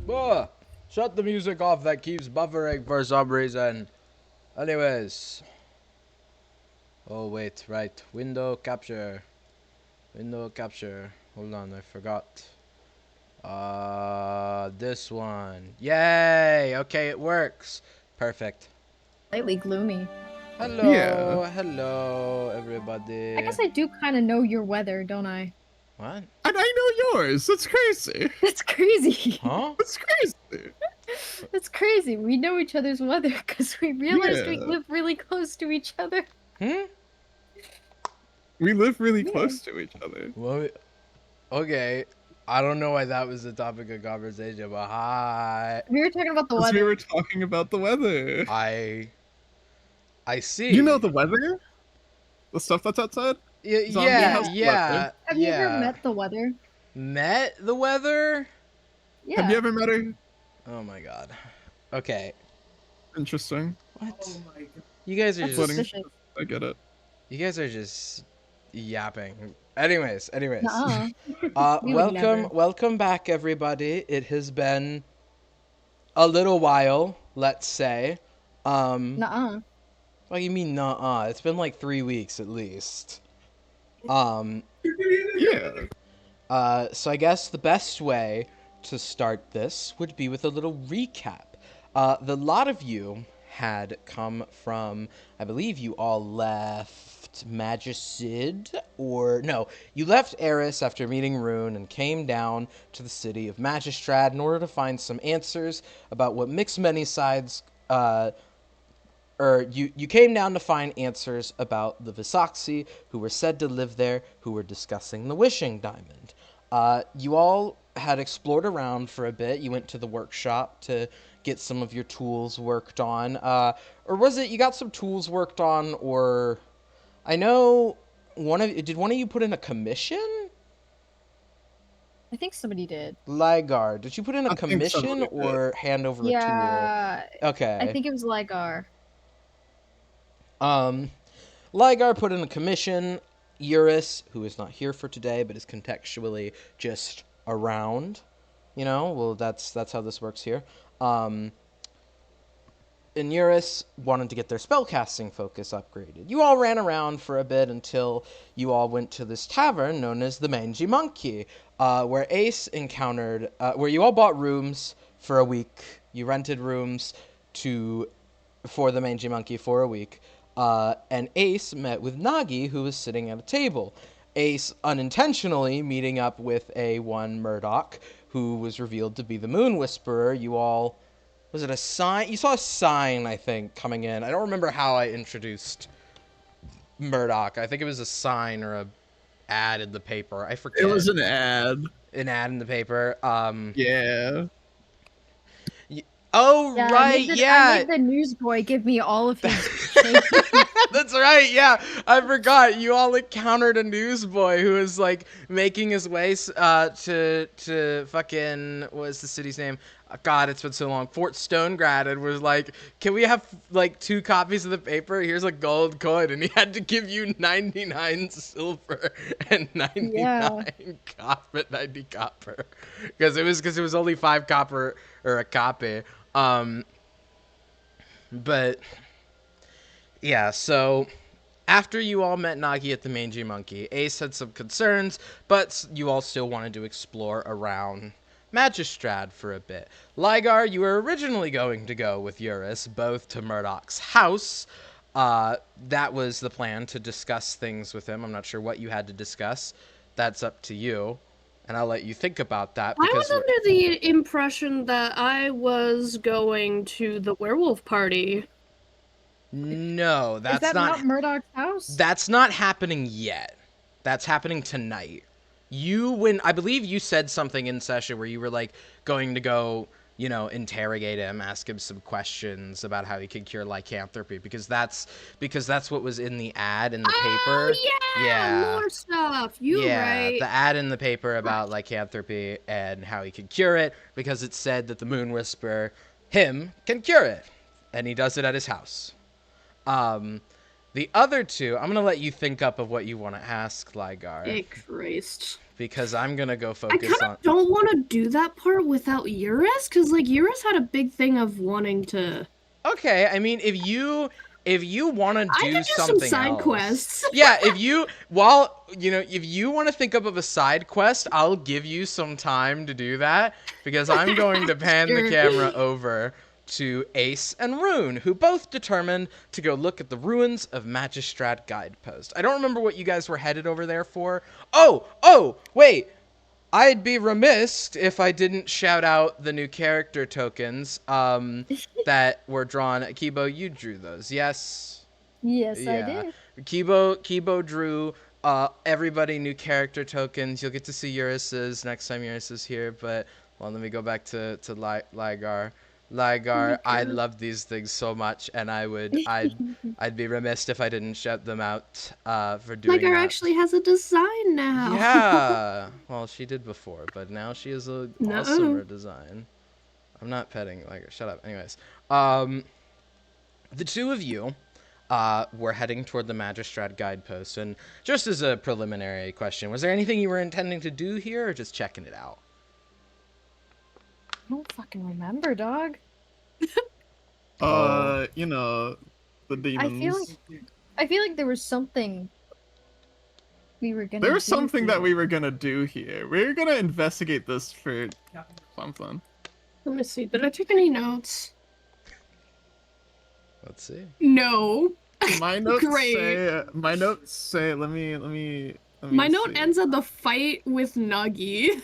Whoa! Shut the music off that keeps buffering for some reason. Anyways. Oh, wait, right. Window capture. Window capture. Hold on, I forgot. This one. Yay! Okay, it works. Perfect. Slightly gloomy. Yeah. Hello, I everybody. guess I do kind of know your weather, don't I? What? And I know yours. That's crazy. That's crazy. Huh? That's crazy. That's crazy. We know each other's weather because we realized we Yeah. live really close to each other. Hmm? We live really Yeah. close to each other. Well, okay. I don't know why that was the topic of conversation, but hi. We were talking about the Because we weather. were talking about the weather. I You know see. the weather? The stuff that's outside? Zombie Yeah, has Yeah. the weather. yeah, Have you ever yeah. met the weather? Met the weather? Have you Yeah. ever met her? Oh my god. Okay. Interesting. What? You guys are That's Floating. just suspicious. I get it. you guys are just yapping. Anyways. Nuh-uh. We would never. Welcome back everybody. It has been a little while, let's say. Um Nuh-uh. what do you mean nuh-uh? It's been like 3 weeks at least. Um Yeah. So I guess the best way to start this would be with a little recap. The lot of you had come from, I believe you all left Magicid, or no, you left Eris after meeting Rune and came down to the city of Magistrad in order to find some answers about what mixed many sides or you came down to find answers about the Visaxi, who were said to live there, who were discussing the wishing diamond. You all had explored around for a bit. You went to the workshop to get some of your tools worked on. Or was it you got some tools worked on, or I know did one of you put in a commission? I think somebody did. Ligar, did you put in a I think commission somebody did. or hand over a tool? Yeah. I Okay. think it was Ligar. Um, Ligar put in a commission. Eurus, who is not here for today, but is contextually just around. Well, that's how this works here. And Eurus wanted to get their spellcasting focus upgraded. You all ran around for a bit until you all went to this tavern known as the Mangy Monkey, where Ace encountered, where you all bought rooms for a week. You rented rooms for the Mangy Monkey for a week. And Ace met with Nagi, who was sitting at a table. Ace unintentionally meeting up with a one Murdoch, who was revealed to be the Moon Whisperer. You all, was it a sign? You saw a sign, I think, coming in. I don't remember how I introduced Murdoch. I think it was a sign or a ad in the paper. I forget. It was an ad. An ad in the paper. Yeah. Oh Yeah, right, I yeah. made the newsboy give me all of his shake. That's right, yeah. I forgot. You all encountered a newsboy who was like making his way to fucking what was the city's name? God, it's been so long. Fort Stonegrat, and was like, "Can we have like 2 copies of the paper? Here's a gold coin," and he had to give you 99 silver and 90 copper because it was only 5 copper or a copy. But yeah, so after you all met Nagi at the Mangy Monkey, Ace had some concerns, but you all still wanted to explore around Magistrad for a bit. Ligar, you were originally going to go with Eurus, both to Murdoch's house. That was the plan, to discuss things with him. I'm not sure what you had to discuss. That's up to you. And I'll let you think about that I because was under the impression that I was going to the werewolf party. no, Is that not Murdoch's house? that's not happening yet. That's happening tonight. I believe you said something in session where you were like going to go, interrogate him, ask him some questions about how he could cure lycanthropy because that's what was in the ad in the paper. Oh yeah, Yeah. more stuff. You Yeah, right. the ad in the paper about lycanthropy and how he could cure it because it said that the Moon Whisperer, him, can cure it. And he does it at his house. The other two, I'm going to let you think up of what you want to ask, Ligar. Hey Christ. because I'm gonna go I focus kind on. of don't want to do that part without Eurus, because like Eurus had a big thing of wanting to. Okay, I mean, if you want to I do could do some something side else, quests. yeah. If you if you want to think up of a side quest, I'll give you some time to do that because I'm going to pan the Sure. camera over to Ace and Rune, who both determined to go look at the ruins of Magistrat Guidepost. I don't remember what you guys were headed over there for. Oh, wait. I'd be remiss if I didn't shout out the new character tokens that were drawn. Kibo, you drew those, yes? Yes, I Yeah. did. Kibo drew everybody new character tokens. You'll get to see Eurus's next time Eurus is here, but well, let me go back to Ligar. Ligar, I love these things so much, and I'd be remiss if I didn't shout them out for doing Ligar that. actually has a design now. Yeah. Well, she did before, but now she has a No. awesomer design. I'm not petting Ligar. Shut up. Anyways, the two of you were heading toward the Magistrat Guidepost, and just as a preliminary question, was there anything you were intending to do here, or just checking it out? I don't fucking remember, dog. You know, the demons. I feel like there was something we were gonna There was do something that here. we were gonna do here. We were gonna investigate this for something. Let me see. Did I take any notes? Let's see. No. My notes Great. say. My notes say. Let me My note see. ends at the fight with Nuggy.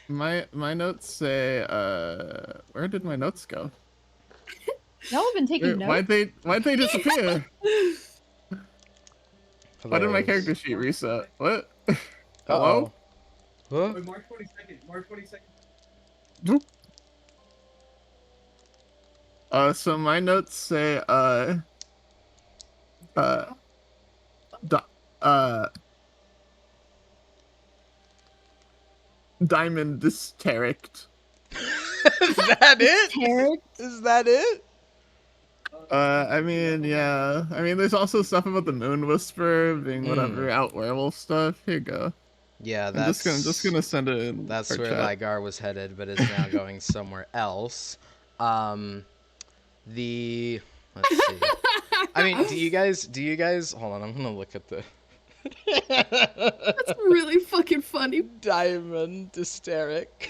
My notes say. Where did my notes go? Y'all have been taking notes. Why'd they disappear? Why did my Hilarious. character sheet reset? What? Uh-oh. Hello? Huh? March 22nd. March 22nd. So my notes say, Diamond Dysterict. Is that it? Tarek? Is that it? I mean, yeah. I mean, there's also stuff about the Moon Whisperer being whatever out werewolf stuff. Here you go. Yeah, I'm that's just gonna send it in. That's our where chat. Ligar was headed, but is now going somewhere else. Let's see. I mean, do you guys hold on, I'm gonna look at the That's really fucking funny. Diamond Hysteric.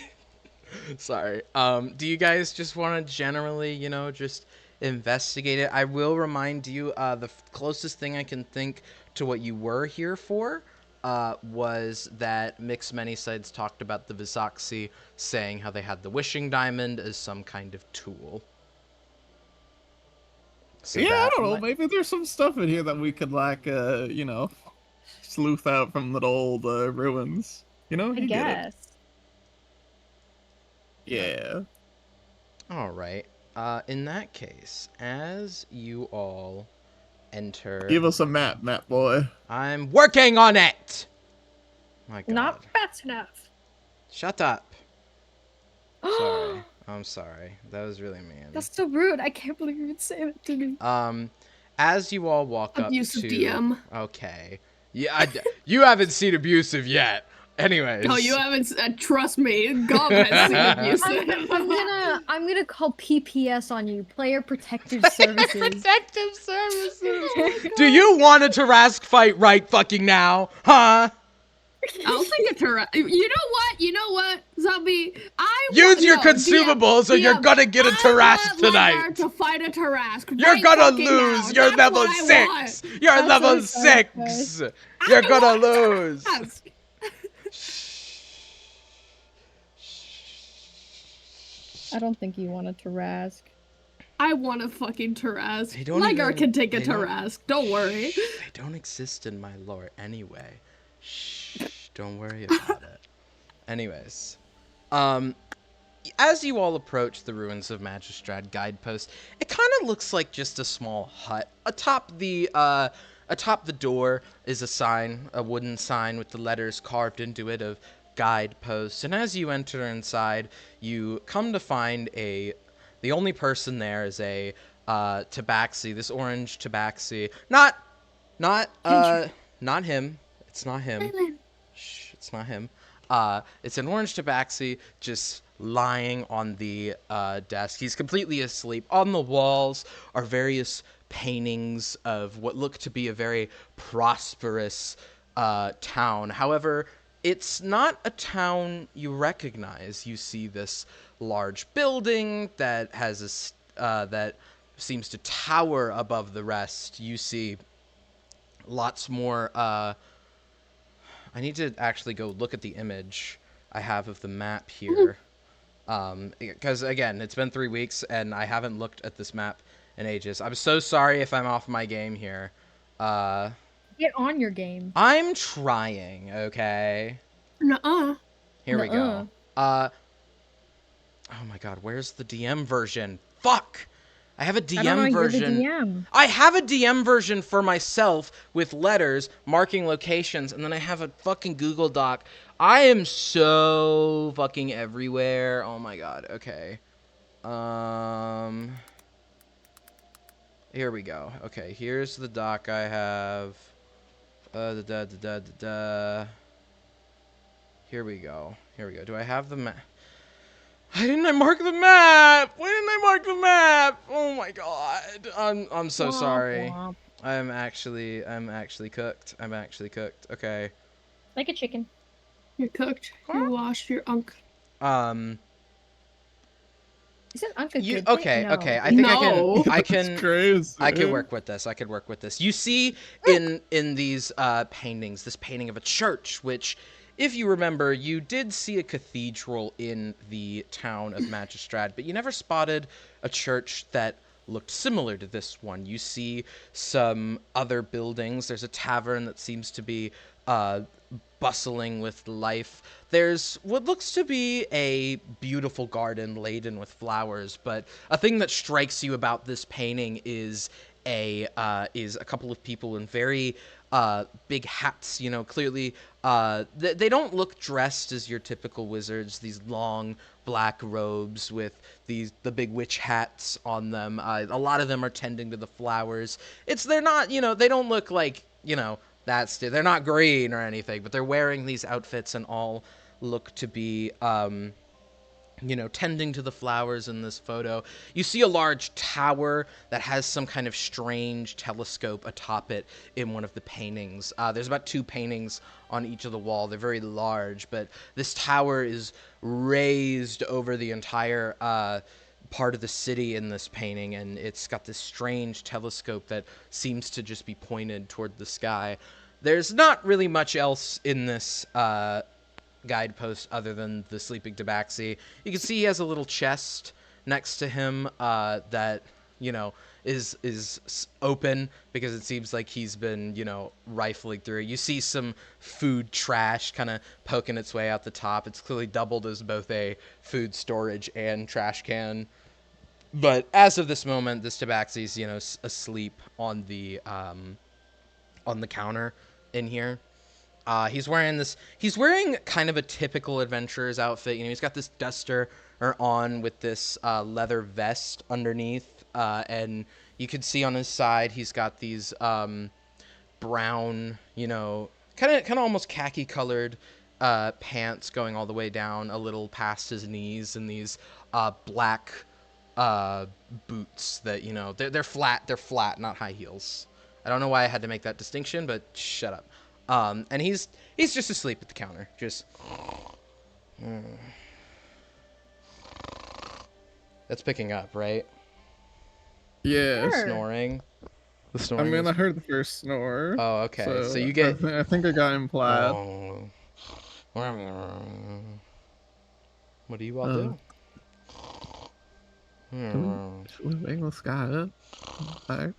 Sorry. Do you guys just want to generally, just investigate it? I will remind you, the closest thing I can think to what you were here for was that Mixed Many Sides talked about the Visaxi saying how they had the wishing diamond as some kind of tool. So Yeah, I that don't know. might- Maybe there's some stuff in here that we could sleuth out from the old ruins. I You get it. guess. Yeah. All right. In that case, as you all enter, Give us a map, map boy. I'm working on it. My God. Not fast enough. Shut up. Sorry. I'm sorry. That was really mean. That's so rude. I can't believe you would say that to me. As you all walk Abusive up to DM. Okay. Yeah, you haven't seen abusive yet. Anyways. No, you haven't. Trust me, God has seen abusive. I'm gonna call PPS on you, Player Protective Services. Protective Services. Do you want a Tarask fight right fucking now? Huh? I'll take a Tarask. You know what, Zombie? Use your consumables or you're gonna get a Tarask tonight. To fight a Tarask. You're right gonna fucking lose. now. You're That's level what I 6. want. You're That's level what I thought, 6. You're gonna lose. Tarask. I don't think you want a Tarask. I want a fucking Tarask. They don't Ligar even- can take a they don't- Tarask. Don't worry. They don't exist in my lore anyway. Shh, don't worry about it. Anyways, as you all approach the ruins of Magistrat Guidepost, it kind of looks like just a small hut. Atop the door is a sign, a wooden sign with the letters carved into it of Guidepost. And as you enter inside, you come to find the only person there is a tabaxi, this orange tabaxi. Not him. It's not him. Shh. It's not him. It's an orange tabaxi just lying on the desk. He's completely asleep. On the walls are various paintings of what look to be a very prosperous town. However, it's not a town you recognize. You see this large building that has that seems to tower above the rest. You see lots more. I need to actually go look at the image I have of the map here. Because again, it's been 3 weeks and I haven't looked at this map in ages. I'm so sorry if I'm off my game here. Get on your game. I'm trying, okay? Nuh-uh. Here we Nuh-uh. go. Oh my god, where's the DM version? Fuck! I have a DM I don't know, version. you're the DM. I have a DM version for myself with letters marking locations, and then I have a fucking Google Doc. I am so fucking everywhere. Oh my god. Okay. Here we go. Okay, here's the doc I have. Here we go. Here we go. Do I have the map? Why didn't I mark the map? Why didn't I mark the map? Oh my god. I'm so Womp sorry. womp. I'm actually cooked. I'm actually cooked. Okay. Like a chicken. You're cooked. You're washed. You're unk. Isn't Unc a You good thing? okay? No. Okay. I think No. I It's can. crazy. I could work with this. I could work with this. You see in these paintings, this painting of a church, which, if you remember, you did see a cathedral in the town of Magistrad, but you never spotted a church that looked similar to this one. You see some other buildings. There's a tavern that seems to be bustling with life. There's what looks to be a beautiful garden laden with flowers, but a thing that strikes you about this painting is a couple of people in very big hats. You know, clearly they don't look dressed as your typical wizards. These long black robes with the big witch hats on them. A lot of them are tending to the flowers. They're not, you know, they don't look like, you know, they're not green or anything, but they're wearing these outfits and all look to be you know, tending to the flowers in this photo. You see a large tower that has some kind of strange telescope atop it in one of the paintings. There's about 2 paintings on each of the wall. They're very large, but this tower is raised over the entire part of the city in this painting, and it's got this strange telescope that seems to just be pointed toward the sky. There's not really much else in this guidepost other than the sleeping tabaxi. You can see he has a little chest next to him that, you know, is open because it seems like he's been, you know, rifling through it. You see some food trash kind of poking its way out the top. It's clearly doubled as both a food storage and trash can. But as of this moment, this tabaxi's, you know, asleep on the counter in here. He's wearing kind of a typical adventurer's outfit. You know, he's got this duster on with this leather vest underneath, and you can see on his side he's got these brown, you know, kind of almost khaki colored pants going all the way down a little past his knees, and these black boots that, you know, they're flat, not high heels. I don't know why I had to make that distinction, but shut up. And he's just asleep at the counter, just. That's picking up, right? Yeah. Sure. Snoring. The I snoring. mean, is- I heard the first snore. Oh, okay. So you get. I think I got implied. Oh. What do you all do? Should we wake this guy up? Alright.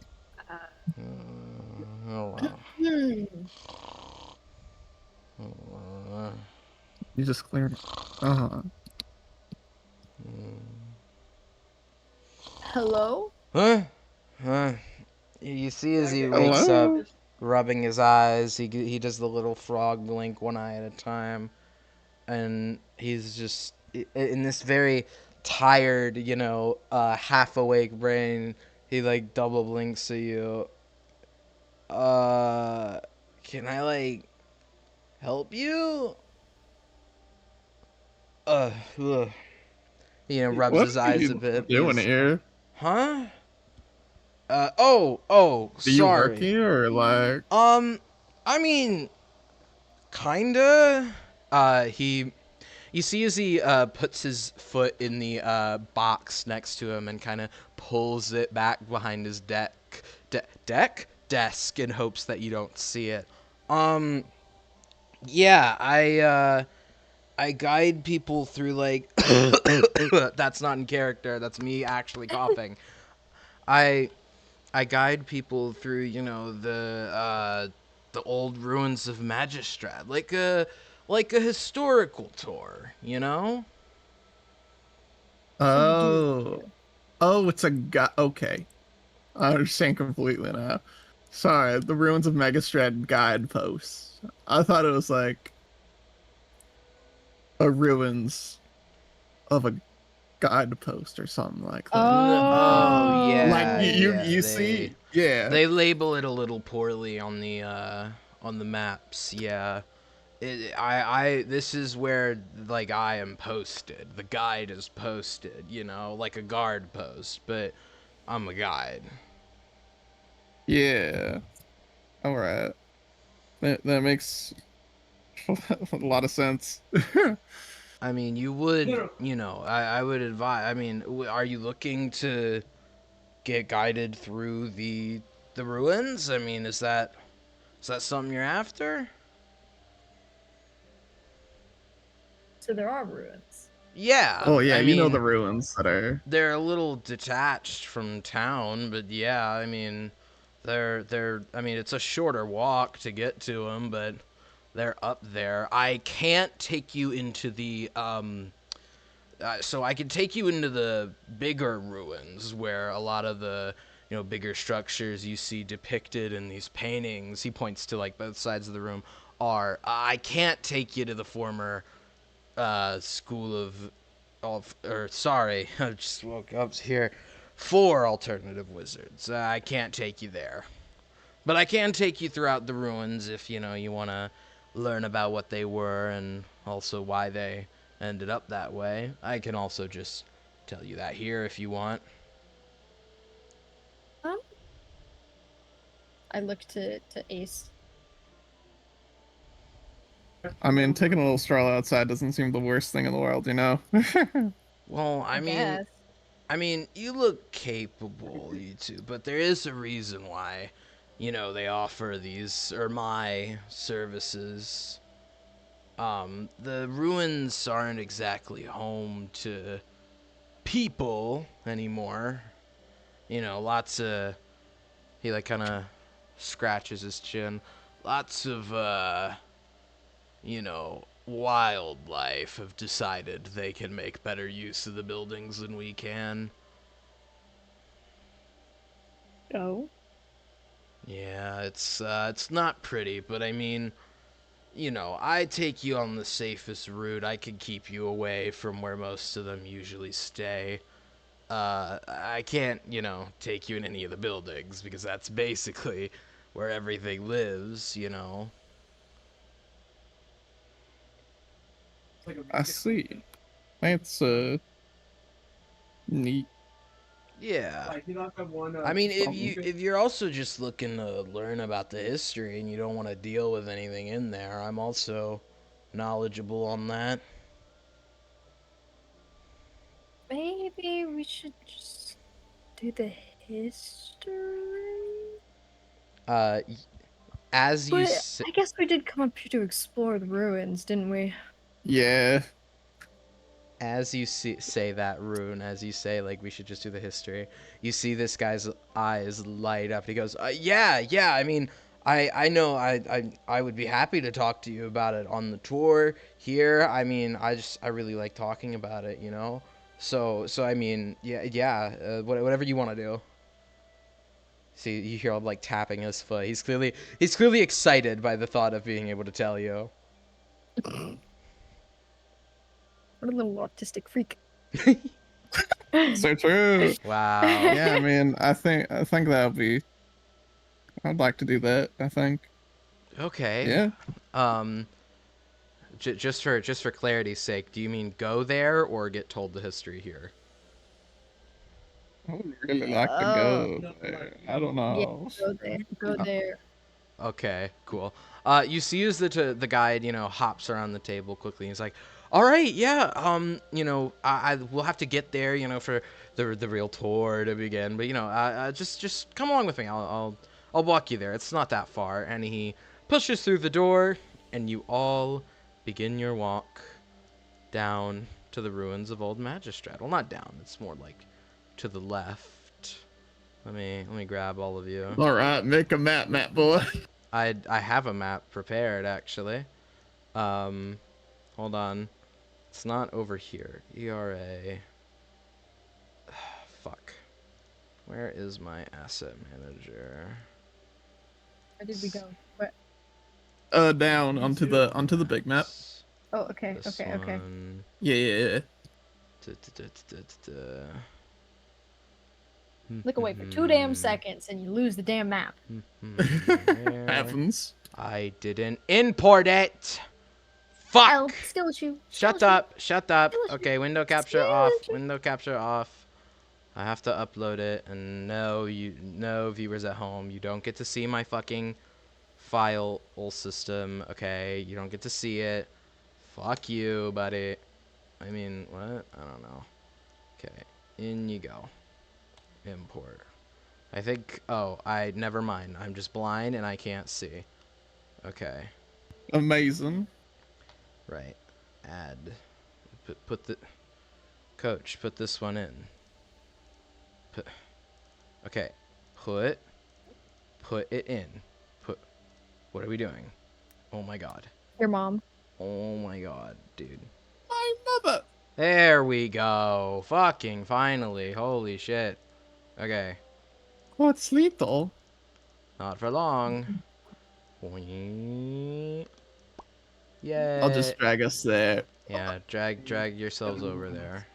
You just cleared. Hello? Huh? You see as he wakes up, Hello? rubbing his eyes, he does the little frog blink one eye at a time, and he's just in this very tired, you know, half awake brain. He like double blinks at you. Can I like help you? Ugh. Rubs What his are eyes a you bit. doing here? Huh? Oh, Do you work sorry. here or like? I mean, kinda. He, you see as he puts his foot in the box next to him and kind of pulls it back behind his desk in hopes that you don't see it. Um, yeah, I guide people through like that's not in character. That's me actually coughing. I I guide people through, the old ruins of Magistrad, like a historical tour, you know? So you do work Oh, here. oh, it's a guy. Okay, I understand completely now. Sorry, the ruins of Megastrad guideposts. I thought it was like a ruins of a guidepost or something like that. Oh Like yeah, Oh. yeah. you They see, yeah, they label it a little poorly on the maps. Yeah. This is where like I am posted. The guide is posted, like a guard post, but I'm a guide. yeah. All right, that makes a lot of sense. I mean, you would, I would advise. I mean, are you looking to get guided through the ruins? I mean, is that something you're after? So there are ruins. Yeah, Oh yeah, I you know the mean, ruins that are. they're a little detached from town, but yeah, I mean, they're I mean, it's a shorter walk to get to them, but they're up there. I can't take you into the so I could take you into the bigger ruins where a lot of the bigger structures you see depicted in these paintings. He points to like both sides of the room. Are I can't take you to the former school of or sorry, I just woke up here. 4 alternative wizards. I can't take you there, but I can take you throughout the ruins if you want to learn about what they were and also why they ended up that way. I can also just tell you that here if you want. Um, I look to Ace. I mean, taking a little stroll outside doesn't seem the worst thing in the world, you know? Well, I guess. I mean, you look capable, you two, but there is a reason why, they offer these or my services. The ruins aren't exactly home to people anymore. Lots of he like kind of scratches his chin. Lots of wildlife have decided they can make better use of the buildings than we can. Oh. Yeah, it's not pretty, but I mean, I take you on the safest route. I could keep you away from where most of them usually stay. I can't, take you in any of the buildings because that's basically where everything lives. I see. That's neat. Yeah. I mean, if you're also just looking to learn about the history and you don't want to deal with anything in there, I'm also knowledgeable on that. Maybe we should just do the history. Uh, as you But s- I guess we did come up here to explore the ruins, didn't we? Yeah. say that, Rune, as you say, like, we should just do the history, you see this guy's eyes light up. He goes, yeah, I mean, I know I would be happy to talk to you about it on the tour here. I mean, I really like talking about it. So I mean, yeah, whatever you want to do. See, you hear him like tapping his foot. He's clearly excited by the thought of being able to tell you. What a little autistic freak. So true. Wow. Yeah, I mean, I think that'll be. I'd like to do that. I think. Okay. Yeah. Um, just for clarity's sake, do you mean go there or get told the history here? I would really like to Oh. go there. I don't Yeah, know. go there. Go there. Okay, cool. You see as the guide, hops around the table quickly. He's like, "All right, yeah. I will have to get there, for the real tour to begin. But just come along with me. I'll walk you there. It's not that far." And he pushes through the door, and you all begin your walk down to the ruins of Old Magistrate. Well, not down. It's more like to the left. Let me grab all of you. All right, make a map, boy. I have a map prepared actually. Hold on. It's not over here. ERA. Fuck. Where is my asset manager? Where did we go? What? Down onto the big map. Oh, okay, This okay, okay. one. Yeah. Look away for 2 damn seconds and you lose the damn map. There. Happens. I didn't import it. Fuck. Oh, still a shoe. Shut up. Shut up. Still a shoe. Okay, window capture Still a off. shoe. Window capture off. I have to upload it, and no viewers at home, you don't get to see my fucking file system, okay? You don't get to see it. Fuck you, buddy. I mean, what? I don't know. Okay, in you go. Import. I think, never mind. I'm just blind and I can't see. Okay, Amazing. right. Add. Put the... Coach, put this one in. Okay, put it in. What are we doing? Oh my god. Your mom. Oh my god, dude. My mother. There we go. Fucking finally. Holy shit. Okay, What's lethal? not for long. Yay. I'll just drag us there. Yeah, drag yourselves over there.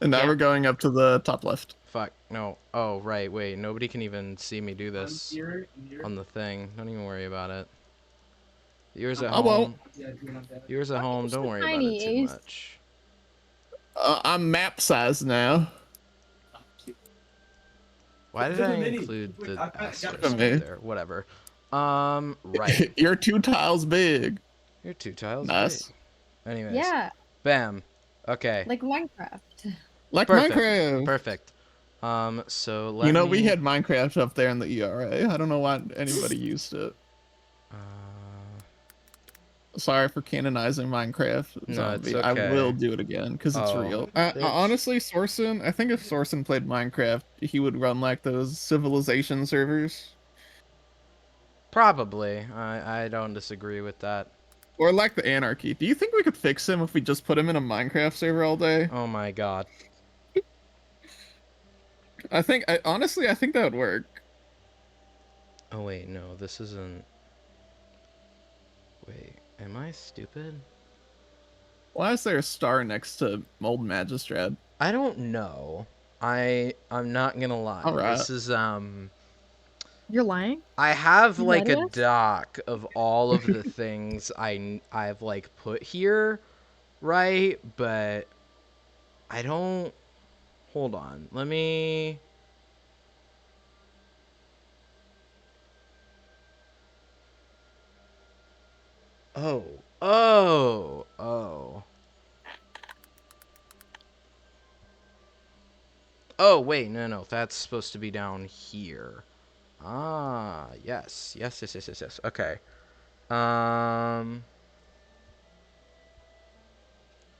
And now Yeah. we're going up to the top left. Fuck, no. Oh, right, wait. Nobody can even see me do this on the thing. Don't even worry about it. Viewers at I won't. home. Viewers at home, don't worry about tiny, it too Ace. much. I'm map size now. Why did I include the asterisk for me. there? Whatever. Right. You're 2 tiles big. You're 2 tiles. Nice. Big. Anyways. Yeah, Bam. Okay. like Minecraft. Like Perfect. Minecraft. Perfect. So let me... We had Minecraft up there in the ERA. I don't know why anybody used it. Sorry for canonizing Minecraft No, zombie. it's okay. I will do it again because it's Oh, real. bitch. Honestly, Sorsen, I think if Sorsen played Minecraft, he would run like those civilization servers. Probably. I don't disagree with that. Or like the Anarchy. Do you think we could fix him if we just put him in a Minecraft server all day? Oh my god. Honestly, I think that would work. Oh wait, no, this isn't... Wait, am I stupid? Why is there a star next to Old Magistrate? I don't know. I'm not gonna lie. Alright. This is You're lying? I have You like ready a us? doc of all of the things I've like put here, right? But I don't... Hold on. Let me... Oh. Oh. Oh. Oh, wait. No. That's supposed to be down here. Ah, yes. Yes. Okay.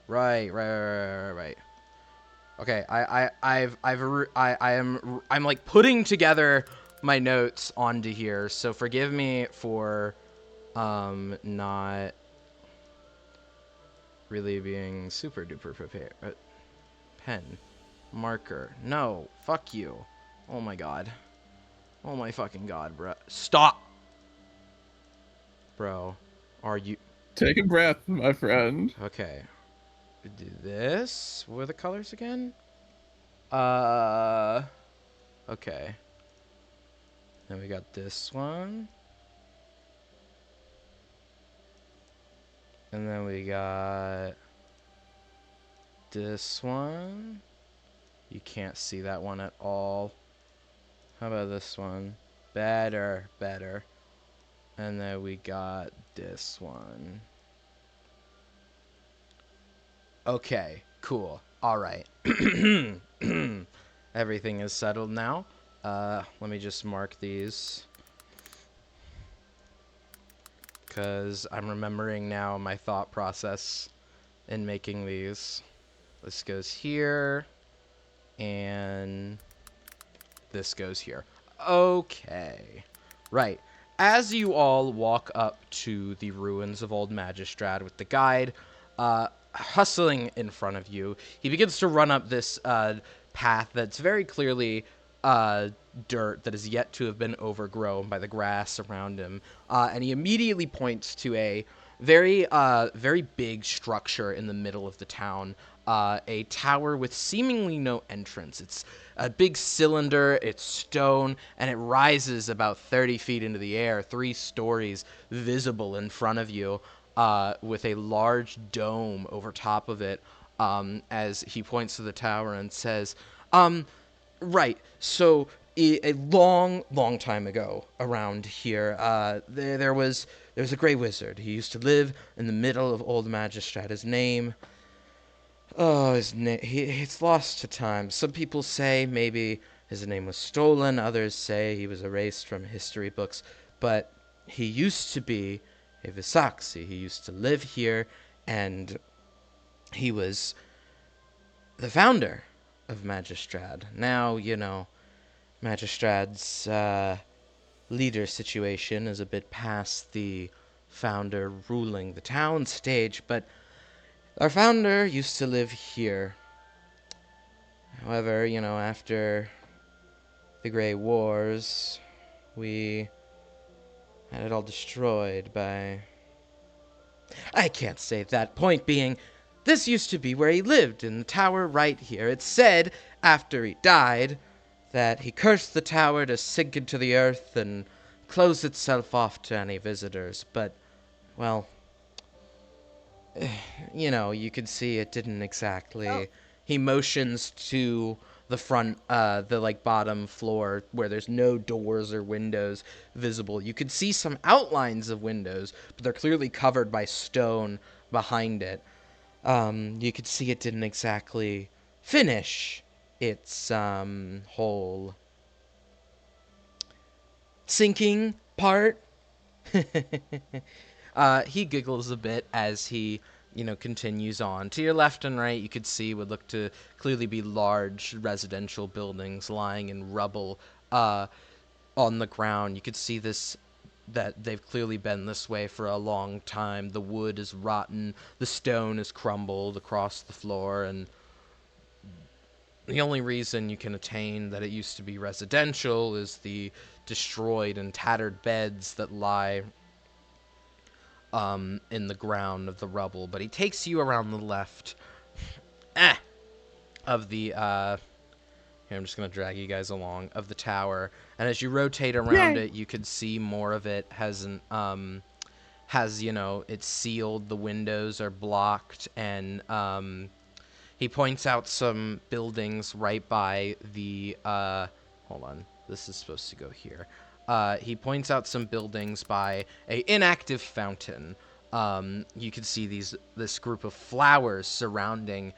Right. Okay, I'm like putting together my notes onto here, so forgive me for not really being super duper prepared. Pen, marker, no, fuck you. Oh my god. Oh my fucking god, bro. Stop! Bro, are you... Take a breath, my friend. Okay. Do this. What are the colors again? Okay. Then we got this one. And then we got this one. You can't see that one at all. How about this one? Better. And then we got this one. Okay, cool. All right. Everything is settled now. Let me just mark these, because I'm remembering now my thought process in making these. This goes here, and this goes here. Okay. Right. As you all walk up to the ruins of Old Magistrad with the guide hustling in front of you, he begins to run up this path that's very clearly dirt that is yet to have been overgrown by the grass around him. And he immediately points to a very big structure in the middle of the town. A tower with seemingly no entrance. It's a big cylinder, it's stone, and it rises about 30 feet into the air, 3 stories visible in front of you, with a large dome over top of it, as he points to the tower and says, right, so a long time ago around here, there was a gray wizard. He used to live in the middle of Old Magistrad. His name... Oh, it's lost to time. Some people say maybe his name was stolen. Others say he was erased from history books. But he used to be a Visaxi. He used to live here, and he was the founder of Magistrad. Now, Magistrad's leader situation is a bit past the founder ruling the town stage, but our founder used to live here. However, after the Grey Wars, we had it all destroyed by... I can't say that. Point being, this used to be where he lived, in the tower right here. It's said, after he died, that he cursed the tower to sink into the earth and close itself off to any visitors. But, well... you could see it didn't exactly... Oh. He motions to the front, the, bottom floor where there's no doors or windows visible. You could see some outlines of windows, but they're clearly covered by stone behind it. You could see it didn't exactly finish its, whole sinking part. He giggles a bit as he, continues on. To your left and right, you could see would look to clearly be large residential buildings lying in rubble on the ground. You could see that they've clearly been this way for a long time. The wood is rotten, the stone is crumbled across the floor, and the only reason you can attain that it used to be residential is the destroyed and tattered beds that lie in the ground of the rubble. But he takes you around the left of the here, I'm just gonna drag you guys along, of the tower, and as you rotate around it, you can see more of it hasn't it's sealed, the windows are blocked, and he points out some buildings right by the hold on, this is supposed to go here. He points out some buildings by a inactive fountain. You can see this group of flowers surrounding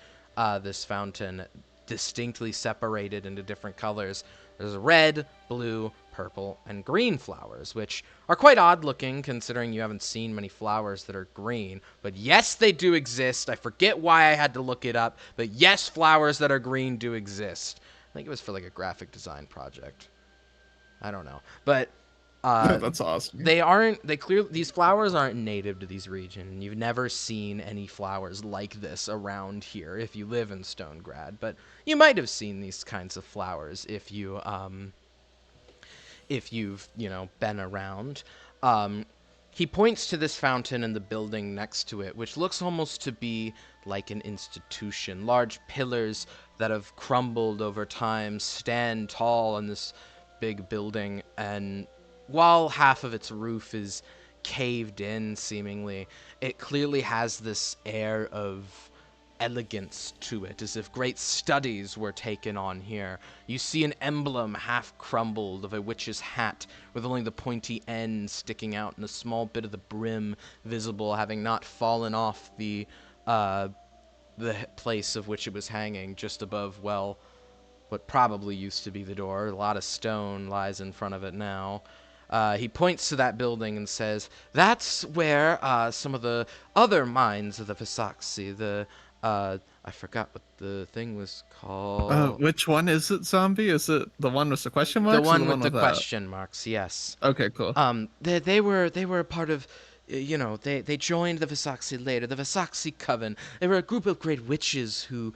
this fountain, distinctly separated into different colors. There's red, blue, purple, and green flowers, which are quite odd looking considering you haven't seen many flowers that are green. But yes, they do exist. I forget why I had to look it up, but yes, flowers that are green do exist. I think it was for a graphic design project. I don't know, but that's awesome. These flowers aren't native to these regions. You've never seen any flowers like this around here if you live in Stonegrad, but you might have seen these kinds of flowers if you've been around. He points to this fountain and the building next to it, which looks almost to be like an institution. Large pillars that have crumbled over time stand tall on this big building, and while half of its roof is caved in, seemingly. It clearly has this air of elegance to it, as if great studies were taken on here. You see an emblem half crumbled of a witch's hat, with only the pointy end sticking out and a small bit of the brim visible, having not fallen off the place of which it was hanging, just above, well, what probably used to be the door. A lot of stone lies in front of it now. He points to that building and says, "That's where some of the other mines of the Visaxi, I forgot what the thing was called. Which one is it, zombie? Is it the one with the question The marks or the one with one the without? question marks, yes. Okay, cool. They were a part of, they joined the Visaxi later, the Visaxi Coven. They were a group of great witches who,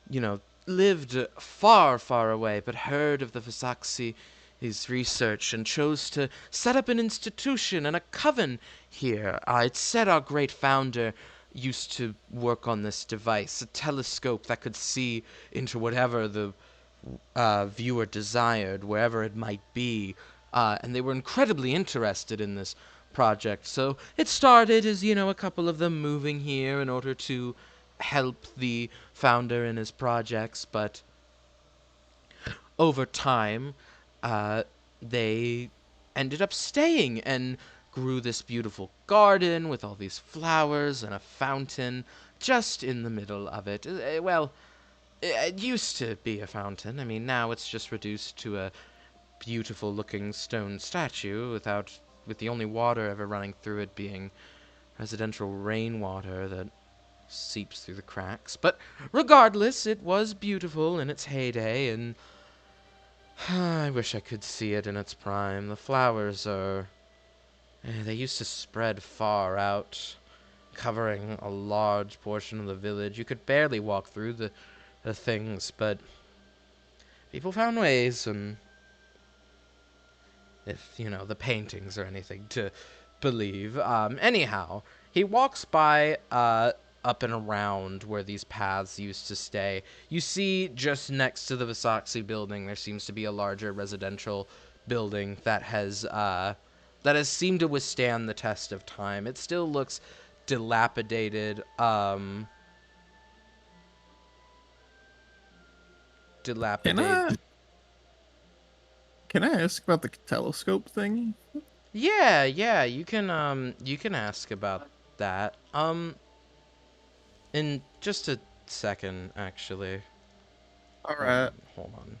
you know, lived far, far away, but heard of the Visaxi's research and chose to set up an institution and a coven here. It's said our great founder used to work on this device, a telescope that could see into whatever the viewer desired, wherever it might be, and they were incredibly interested in this project. So it started as, a couple of them moving here in order to help the founder in his projects, but over time, they ended up staying and grew this beautiful garden with all these flowers and a fountain just in the middle of it. Well, it used to be a fountain. I mean, now it's just reduced to a beautiful looking stone statue with the only water ever running through it being residential rainwater that seeps through the cracks. But regardless, it was beautiful in its heyday, and I wish I could see it in its prime. The flowers they used to spread far out, covering a large portion of the village. You could barely walk through the things, but people found ways, and if, the paintings or anything to believe. Anyhow, he walks by up and around where these paths used to stay. You see just next to the Visaxi building there seems to be a larger residential building that has seemed to withstand the test of time. It still looks dilapidated. Can I can I ask about the telescope thing? Yeah, you can ask about that. In just a second, actually. All right. Hold on.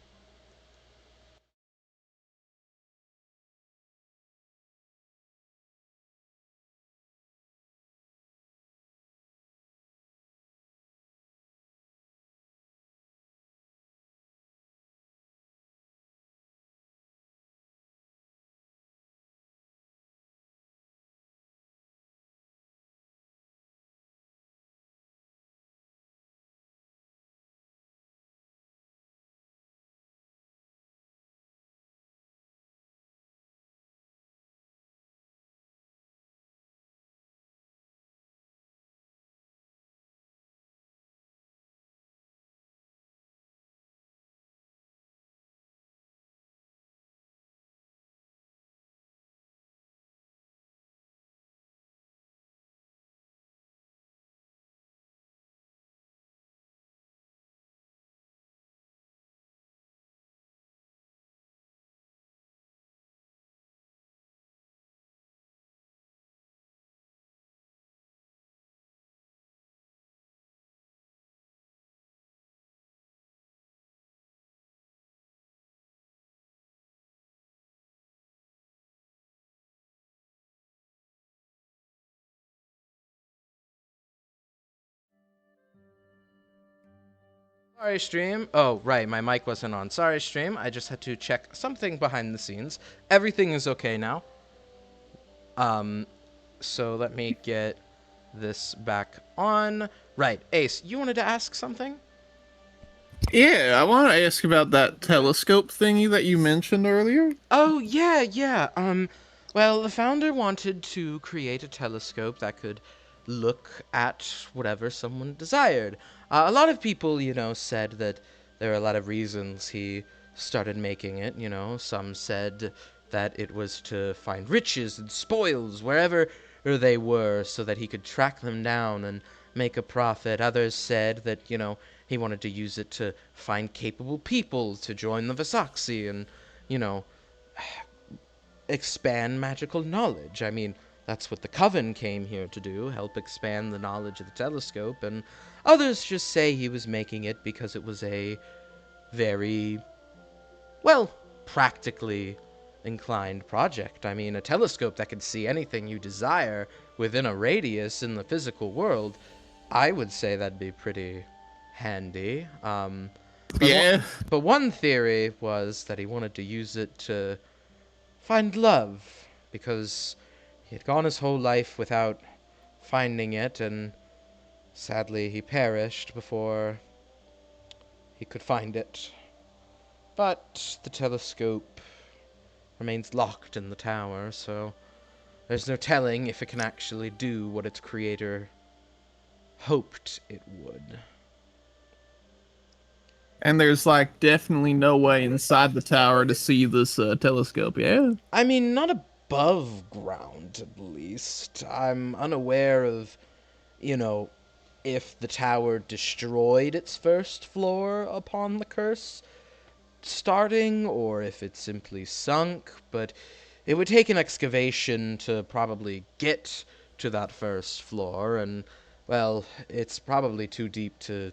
Sorry, stream. Oh, right, my mic wasn't on. Sorry, stream. I just had to check something behind the scenes. Everything is okay now. So let me get this back on. Right, Ace, you wanted to ask something? Yeah, I want to ask about that telescope thingy that you mentioned earlier. Oh, yeah. Well, the founder wanted to create a telescope that could look at whatever someone desired. A lot of people, said that there are a lot of reasons he started making it, Some said that it was to find riches and spoils wherever they were so that he could track them down and make a profit. Others said that, he wanted to use it to find capable people to join the Vasaxi and, you know, expand magical knowledge. I mean, that's what the Coven came here to do, help expand the knowledge of the telescope, and others just say he was making it because it was a very, well, practically inclined project. I mean, a telescope that can see anything you desire within a radius in the physical world, I would say that'd be pretty handy. Yeah. But one theory was that he wanted to use it to find love, because he had gone his whole life without finding it, and sadly he perished before he could find it. But the telescope remains locked in the tower, so there's no telling if it can actually do what its creator hoped it would. And there's like definitely no way inside the tower to see this telescope, yeah? I mean, not above ground, at least. I'm unaware of, if the tower destroyed its first floor upon the curse starting, or if it simply sunk, but it would take an excavation to probably get to that first floor, and, well, it's probably too deep to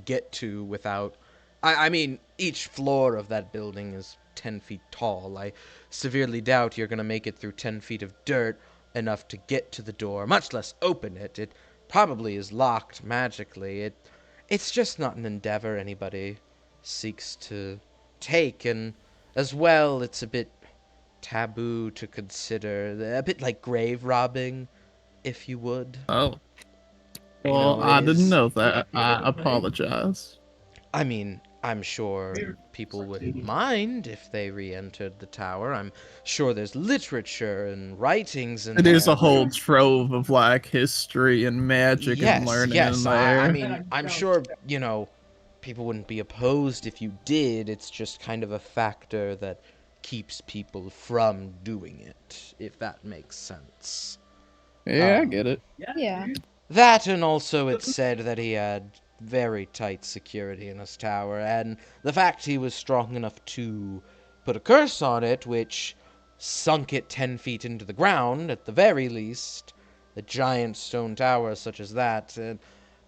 get to without... I mean, each floor of that building is 10 feet tall. I severely doubt you're going to make it through 10 feet of dirt enough to get to the door, much less open it. It probably is locked magically. It's just not an endeavor anybody seeks to take, and as well, it's a bit taboo to consider, a bit like grave robbing, if you would. Oh. Well, I didn't know that. I apologize. I mean, I'm sure people wouldn't mind if they re-entered the tower. I'm sure there's literature and writings in there. There's a whole trove of like history and magic and learning in there. I mean, I'm sure, people wouldn't be opposed if you did. It's just kind of a factor that keeps people from doing it, if that makes sense. Yeah, I get it. Yeah. That, and also it said that he had very tight security in his tower, and the fact he was strong enough to put a curse on it, which sunk it 10 feet into the ground, at the very least, a giant stone tower such as that, and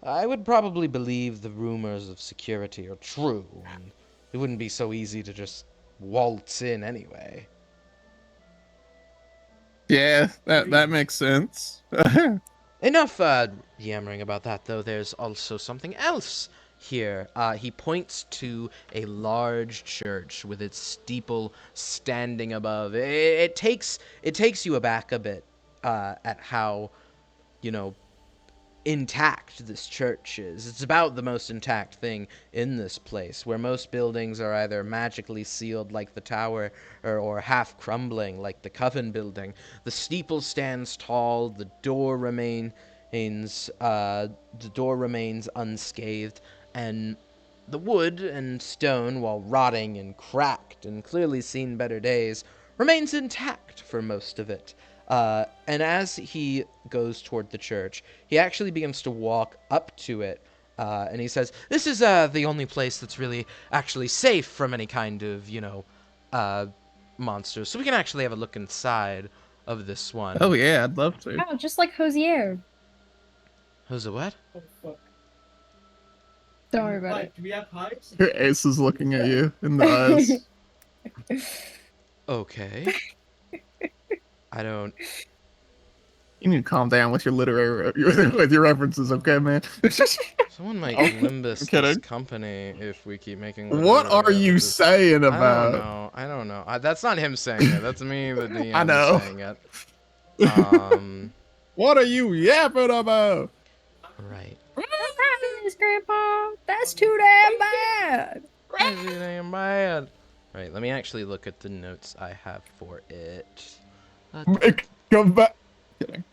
I would probably believe the rumors of security are true, and it wouldn't be so easy to just waltz in anyway. Yeah, that makes sense. Enough yammering about that, though. There's also something else here. He points to a large church with its steeple standing above. It takes you aback a bit at how, intact this church is. It's about the most intact thing in this place, where most buildings are either magically sealed like the tower or half crumbling like the Coven building. The steeple stands tall, the door remains unscathed, and the wood and stone, while rotting and cracked and clearly seen better days, remains intact for most of it. And as he goes toward the church, he actually begins to walk up to it, and he says, "This is the only place that's really actually safe from any kind of, monsters. So we can actually have a look inside of this one." Oh yeah, I'd love to. Oh, just like Hosier. Who's a what? Don't worry about it. Do we have pipes? Your ace is looking at you in the eyes. Okay. I don't... You need to calm down with your with your references, okay, man? Someone might Oh, limbus I'm kidding. this company if we keep making... What are you references. saying about? I don't know. That's not him saying it. That's me, the DM, I know. saying it. What are you yapping about? Right. This, Grandpa. That's too damn bad. That's too damn bad. Right, let me actually look at the notes I have for it. Come back. Kidding.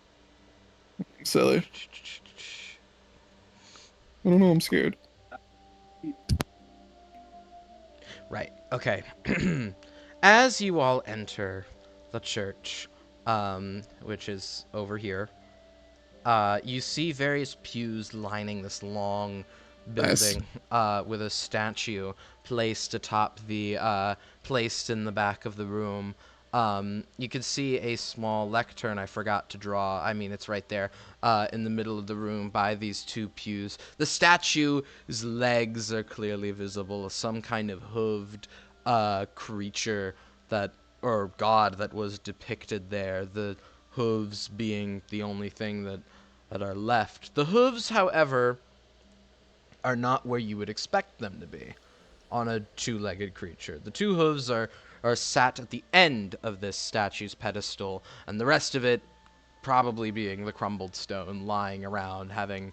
Silly. I don't know, I'm scared. Right, okay. As you all enter the church, which is over here, you see various pews lining this long Nice. building with a statue placed atop placed in the back of the room. You can see a small lectern I forgot to draw. I mean, it's right there in the middle of the room by these two pews. The statue's legs are clearly visible, some kind of hooved creature or god that was depicted there. The hooves being the only thing that are left. The hooves, however, are not where you would expect them to be on a two-legged creature. The two hooves are sat at the end of this statue's pedestal, and the rest of it probably being the crumbled stone lying around, having,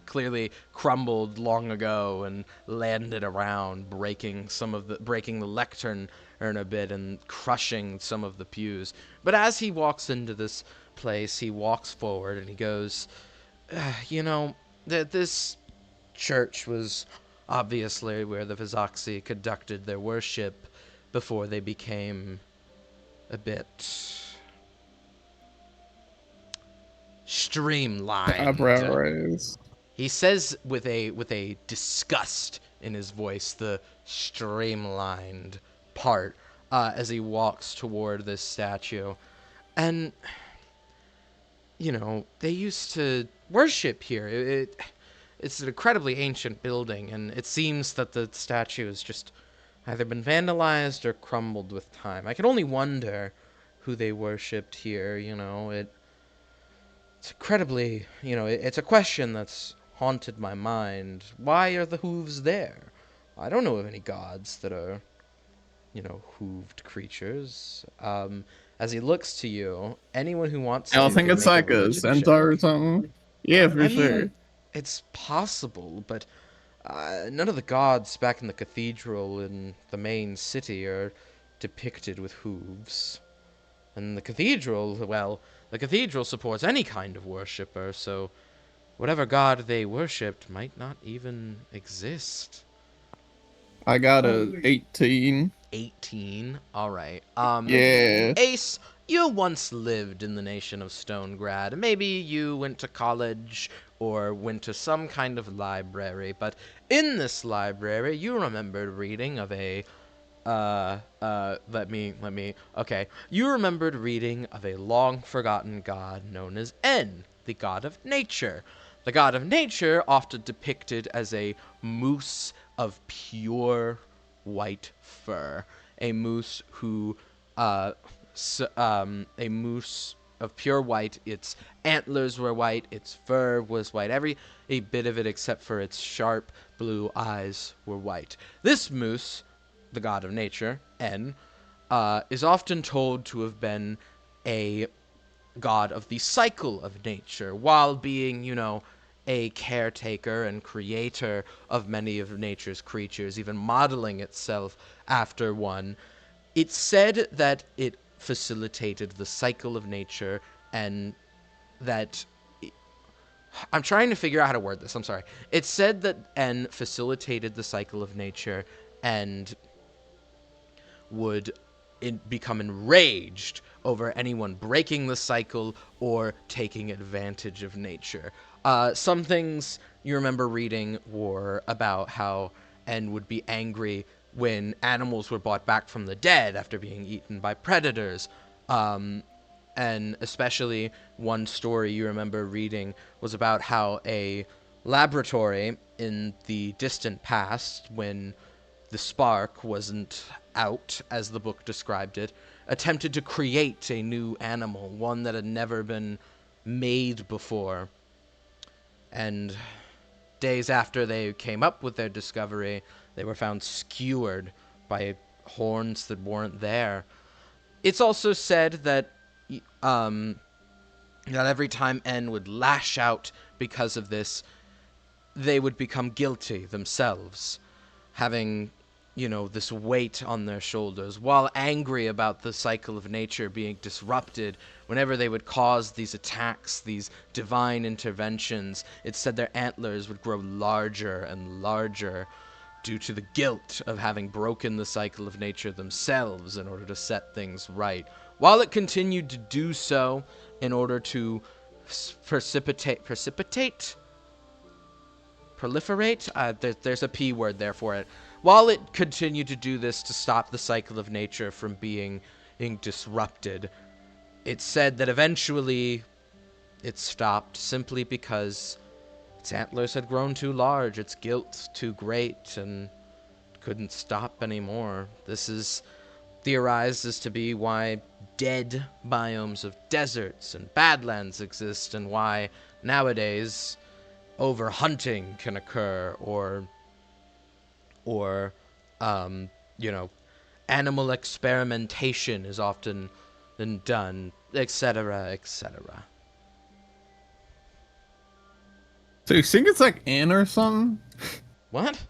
clearly crumbled long ago and landed around, breaking the lectern a bit and crushing some of the pews. But as he walks into this place, he walks forward and he goes, that this church was obviously where the Vizaxi conducted their worship before they became a bit streamlined. Eyebrow raise. He says with a disgust in his voice, the streamlined part, as he walks toward this statue. And, they used to worship here. It's an incredibly ancient building, and it seems that the statue has just either been vandalized or crumbled with time. I can only wonder who they worshipped here, It's incredibly, it's a question that's haunted my mind. Why are the hooves there? I don't know of any gods that are, hooved creatures. As he looks to you, anyone who wants I don't to think can it's make like a religion centaur or check. something. Yeah, for I sure. mean, it's possible, but none of the gods back in the cathedral in the main city are depicted with hooves. And the cathedral supports any kind of worshipper, so whatever god they worshipped might not even exist. I got a 18. 18. All right. Yeah. Ace, you once lived in the nation of Stonegrad. Maybe you went to college or went to some kind of library, but in this library, you remembered reading of a okay. You remembered reading of a long forgotten god known as En, the god of nature. The god of nature, often depicted as a moose of pure white fur. A moose a moose of pure white. Its antlers were white, its fur was white. Every a bit of it except for its sharp blue eyes were white. This moose, the god of nature, En, is often told to have been a god of the cycle of nature, while being, a caretaker and creator of many of nature's creatures, even modeling itself after one. It's said that it facilitated the cycle of nature and that I'm trying to figure out how to word this. I'm sorry. It's said that En facilitated the cycle of nature and would become enraged over anyone breaking the cycle or taking advantage of nature. Some things you remember reading were about how En would be angry when animals were brought back from the dead after being eaten by predators. And especially one story you remember reading was about how a laboratory in the distant past, when the spark wasn't out, as the book described it, attempted to create a new animal, one that had never been made before. And days after they came up with their discovery, they were found skewered by horns that weren't there. It's also said that that every time En would lash out because of this, they would become guilty themselves, having, this weight on their shoulders, while angry about the cycle of nature being disrupted. Whenever they would cause these attacks, these divine interventions, it said their antlers would grow larger and larger due to the guilt of having broken the cycle of nature themselves in order to set things right. While it continued to do so in order to proliferate? There's a P word there for it. While it continued to do this to stop the cycle of nature from being disrupted, it said that eventually it stopped simply because its antlers had grown too large, its guilt too great, and couldn't stop anymore. This is theorized as to be why dead biomes of deserts and badlands exist, and why nowadays overhunting can occur, or animal experimentation is often done, etc., etc. So you think it's like N or something? What?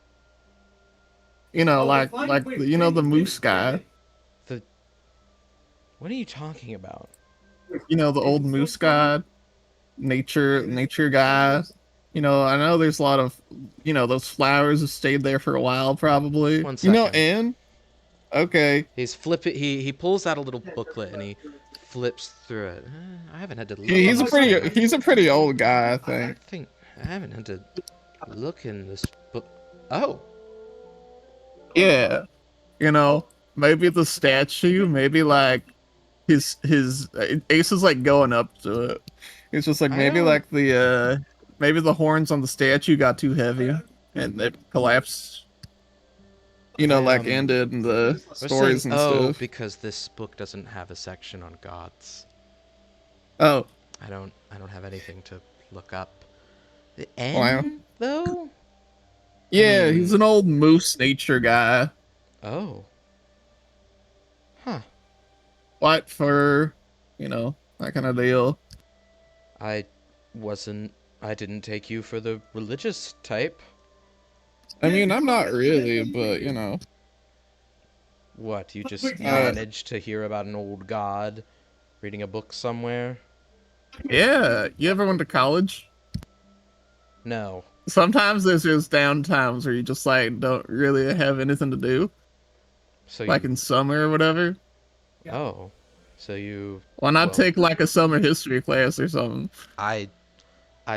You know, the moose guy. What are you talking about? You know, the old moose guy, nature guy. You know, I know there's a lot of, those flowers have stayed there for a while, probably. One You know, second. N? Okay. He's flipping. He pulls out a little booklet and he flips through it. I haven't had to look. He's in a pretty old guy, I think. I haven't had to look in this book. Oh, Yeah. You know, maybe the statue, maybe like his Ace is like going up to it. It's just like maybe like maybe the horns on the statue got too heavy and it collapsed. Like ended in the stories and stuff. because this book doesn't have a section on gods. Oh. I don't have anything to look up. The Wow. N though? Yeah, he's an old moose nature guy. Oh. Huh. White fur, that kind of deal. I didn't take you for the religious type. I mean, I'm not really, but What, you just managed to hear about an old god reading a book somewhere? Yeah, you ever went to college? No. Sometimes there's just down times where you just like don't really have anything to do. So like in summer or whatever. Oh. So you Why not take like a summer history class or something? I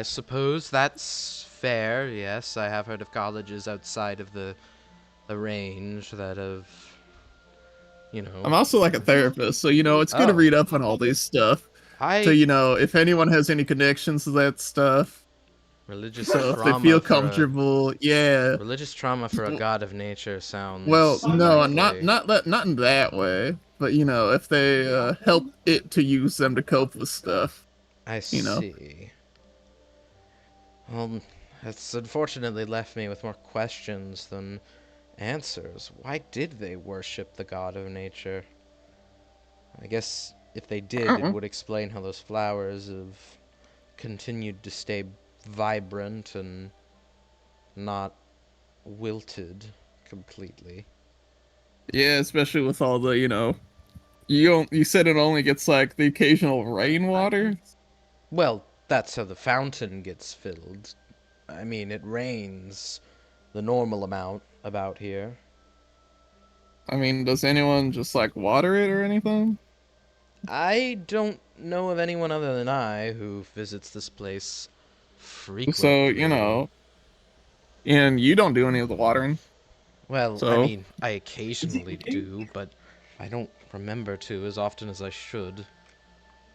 suppose that's fair. Yes, I have heard of colleges outside of the range that have, I'm also like a therapist, so it's good to read up on all this stuff. So if anyone has any connections to that stuff, religious so trauma, if they feel comfortable, religious trauma for a god of nature sounds. Well, no, unlikely. not in that way, but if they help it to use them to cope with stuff. I see. Well, that's unfortunately left me with more questions than answers. Why did they worship the god of nature? I guess if they did, it would explain how those flowers have continued to stay vibrant and not wilted completely. Yeah, especially with all the, you said it only gets like the occasional rainwater? Well, that's how the fountain gets filled. I mean, it rains the normal amount about here. I mean, does anyone just like water it or anything? I don't know of anyone other than I who visits this place frequently. So, and you don't do any of the watering. Well, so... I mean, I occasionally do, but I don't remember to as often as I should.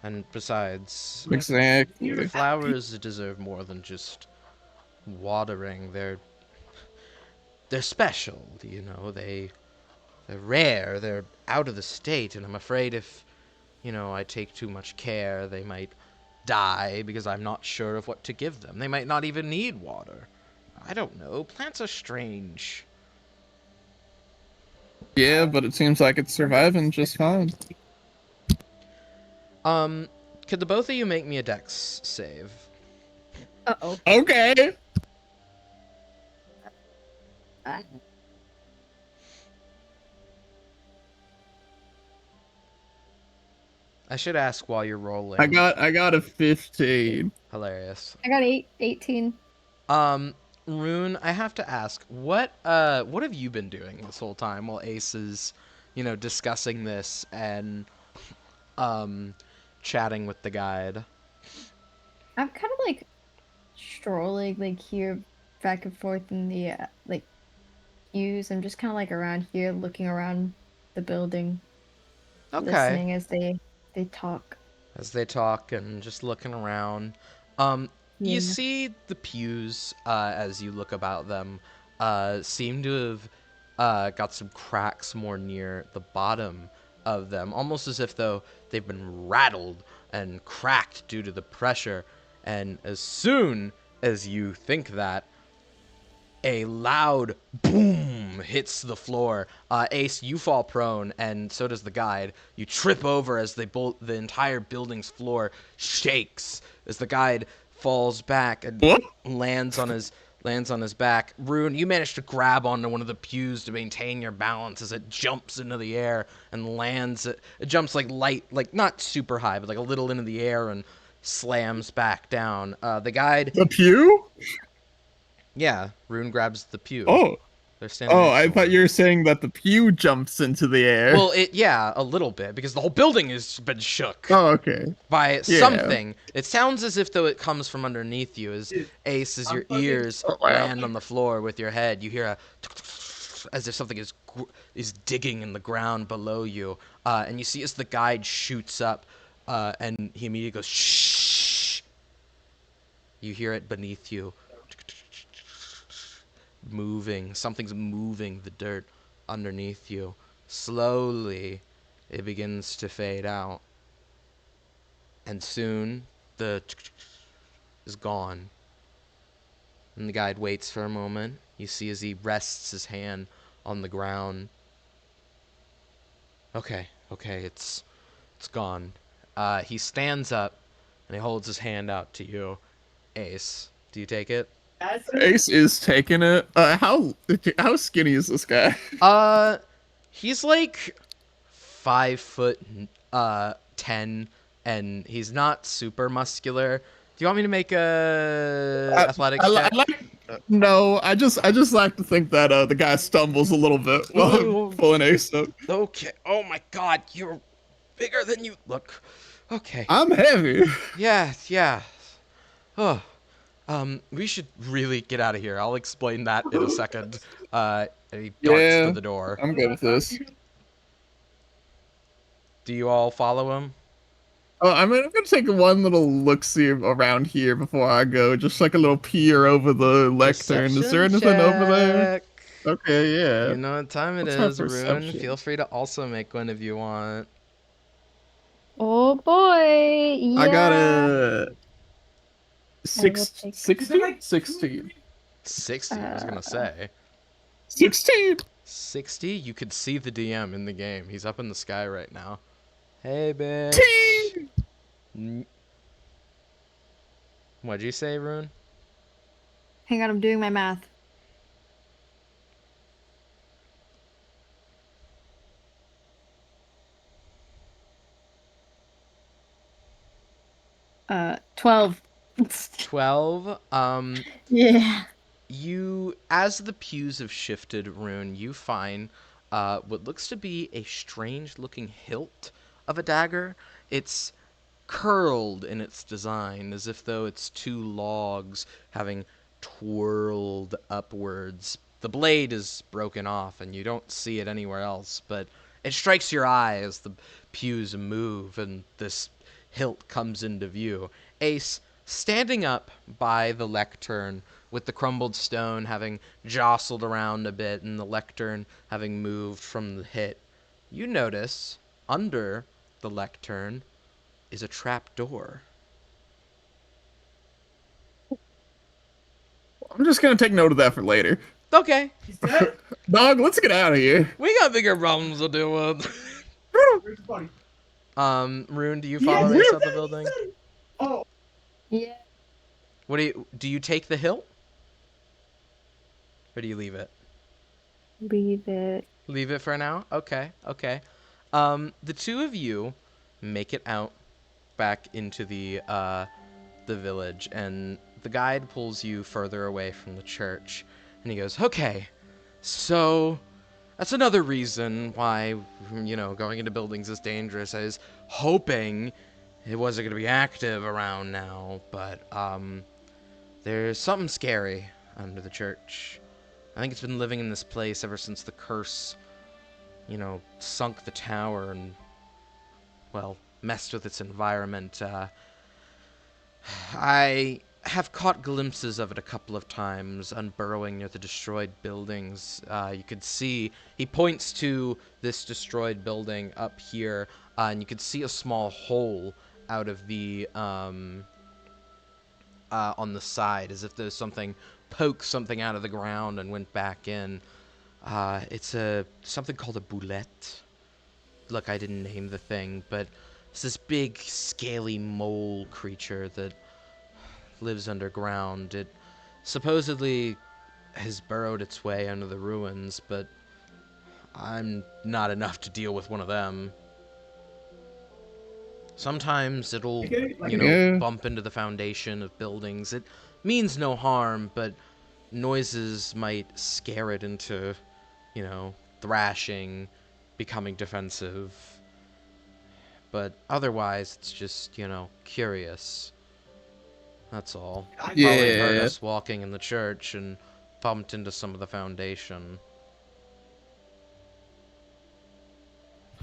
And besides, exactly. Flowers deserve more than just watering. They're special, they're rare, they're out of the state, and I'm afraid if, I take too much care, they might die because I'm not sure of what to give them. They might not even need water. I don't know. Plants are strange. Yeah, but it seems like it's surviving just fine. Could the both of you make me a dex save? Uh-oh. Okay. I should ask while you're rolling. I got a 15. Hilarious. I got 18. Rune, I have to ask, what have you been doing this whole time while Ace is, discussing this and um chatting with the guide? I'm kind of like strolling like here back and forth in the like pews. I'm just kind of like around here looking around the building, Okay. listening as they talk. As they talk and just looking around. You Yeah. see the pews, as you look about them, seem to have got some cracks more near the bottom of them, almost as if though they've been rattled and cracked due to the pressure. And as soon as you think that, a loud boom hits the floor. Ace, you fall prone, and so does the guide. You trip over as the entire building's floor shakes as the guide falls back and What? lands on his back. Rune, you manage to grab onto one of the pews to maintain your balance as it jumps into the air and lands. It jumps like light, like not super high, but like a little into the air and slams back down. The guide, The pew? yeah, Rune grabs the pew. Oh. They're standing Oh, next I to thought one. you were saying that the pew jumps into the air. Well, yeah, a little bit, because the whole building has been shook Oh, okay. by Yeah. something. It sounds as if though it comes from underneath you, as Ace, as your ears Oh, wow. land on the floor with your head, you hear a as if something is digging in the ground below you, and you see as the guide shoots up, and he immediately goes shh. You hear it beneath you. Moving. Something's moving the dirt underneath you. Slowly, it begins to fade out. And soon, the is gone. And the guide waits for a moment. You see as he rests his hand on the ground. Okay, it's gone. He stands up, and he holds his hand out to you. Ace, do you take it? Ace is taking it. How skinny is this guy? He's like 5 foot 10, and he's not super muscular. Do you want me to make a athletics check? No, I just like to think that the guy stumbles a little bit while I'm pulling Ace up. Okay. Oh my God, you're bigger than you look. Okay. I'm heavy. Yeah. Oh. We should really get out of here. I'll explain that in a second. And he darts for Yeah, the door. I'm good with this. Do you all follow him? Oh, I'm gonna take one little look-see around here before I go, just like a little peer over the lectern. Is there Perception anything over there? check. Okay, yeah. You know what time it What's my is, Rune. perception? Feel free to also make one if you want. Oh boy, I got yeah. a I will take 16? 16. 60, I was gonna say. 16! 60? You could see the DM in the game. He's up in the sky right now. Hey, bitch. What'd you say, Rune? Hang on, I'm doing my math. Uh, 12. 12. Yeah. You, as the pews have shifted, Rune, you find what looks to be a strange-looking hilt of a dagger. It's curled in its design, as if though it's two logs having twirled upwards. The blade is broken off, and you don't see it anywhere else, but it strikes your eye as the pews move and this hilt comes into view. Ace, standing up by the lectern, with the crumbled stone having jostled around a bit and the lectern having moved from the hit, you notice under the lectern is a trap door. I'm just gonna take note of that for later. Okay, Dog, let's get out of here. we got bigger problems to deal with. Rune, do you follow Ace out the building? Yeah. What do you take the hilt? Or do you leave it? Leave it. Leave it for now? Okay. The two of you make it out back into the village, and the guide pulls you further away from the church, and he goes, "Okay, so that's another reason why, going into buildings is dangerous. I was hoping it wasn't going to be active around now, but, there's something scary under the church. I think it's been living in this place ever since the curse, sunk the tower and, well, messed with its environment. I have caught glimpses of it a couple of times, unburrowing near the destroyed buildings. You could see, he points to this destroyed building up here, and you could see a small hole out of the, on the side, as if there's something poked something out of the ground and went back in. It's something called a boulette. Look, I didn't name the thing, but it's this big, scaly mole creature that lives underground. It supposedly has burrowed its way under the ruins, but I'm not enough to deal with one of them. Sometimes it'll, Yeah. bump into the foundation of buildings. It means no harm, but noises might scare it into, thrashing, becoming defensive. But otherwise, it's just, curious. That's all. Probably heard Yeah. us walking in the church and bumped into some of the foundation.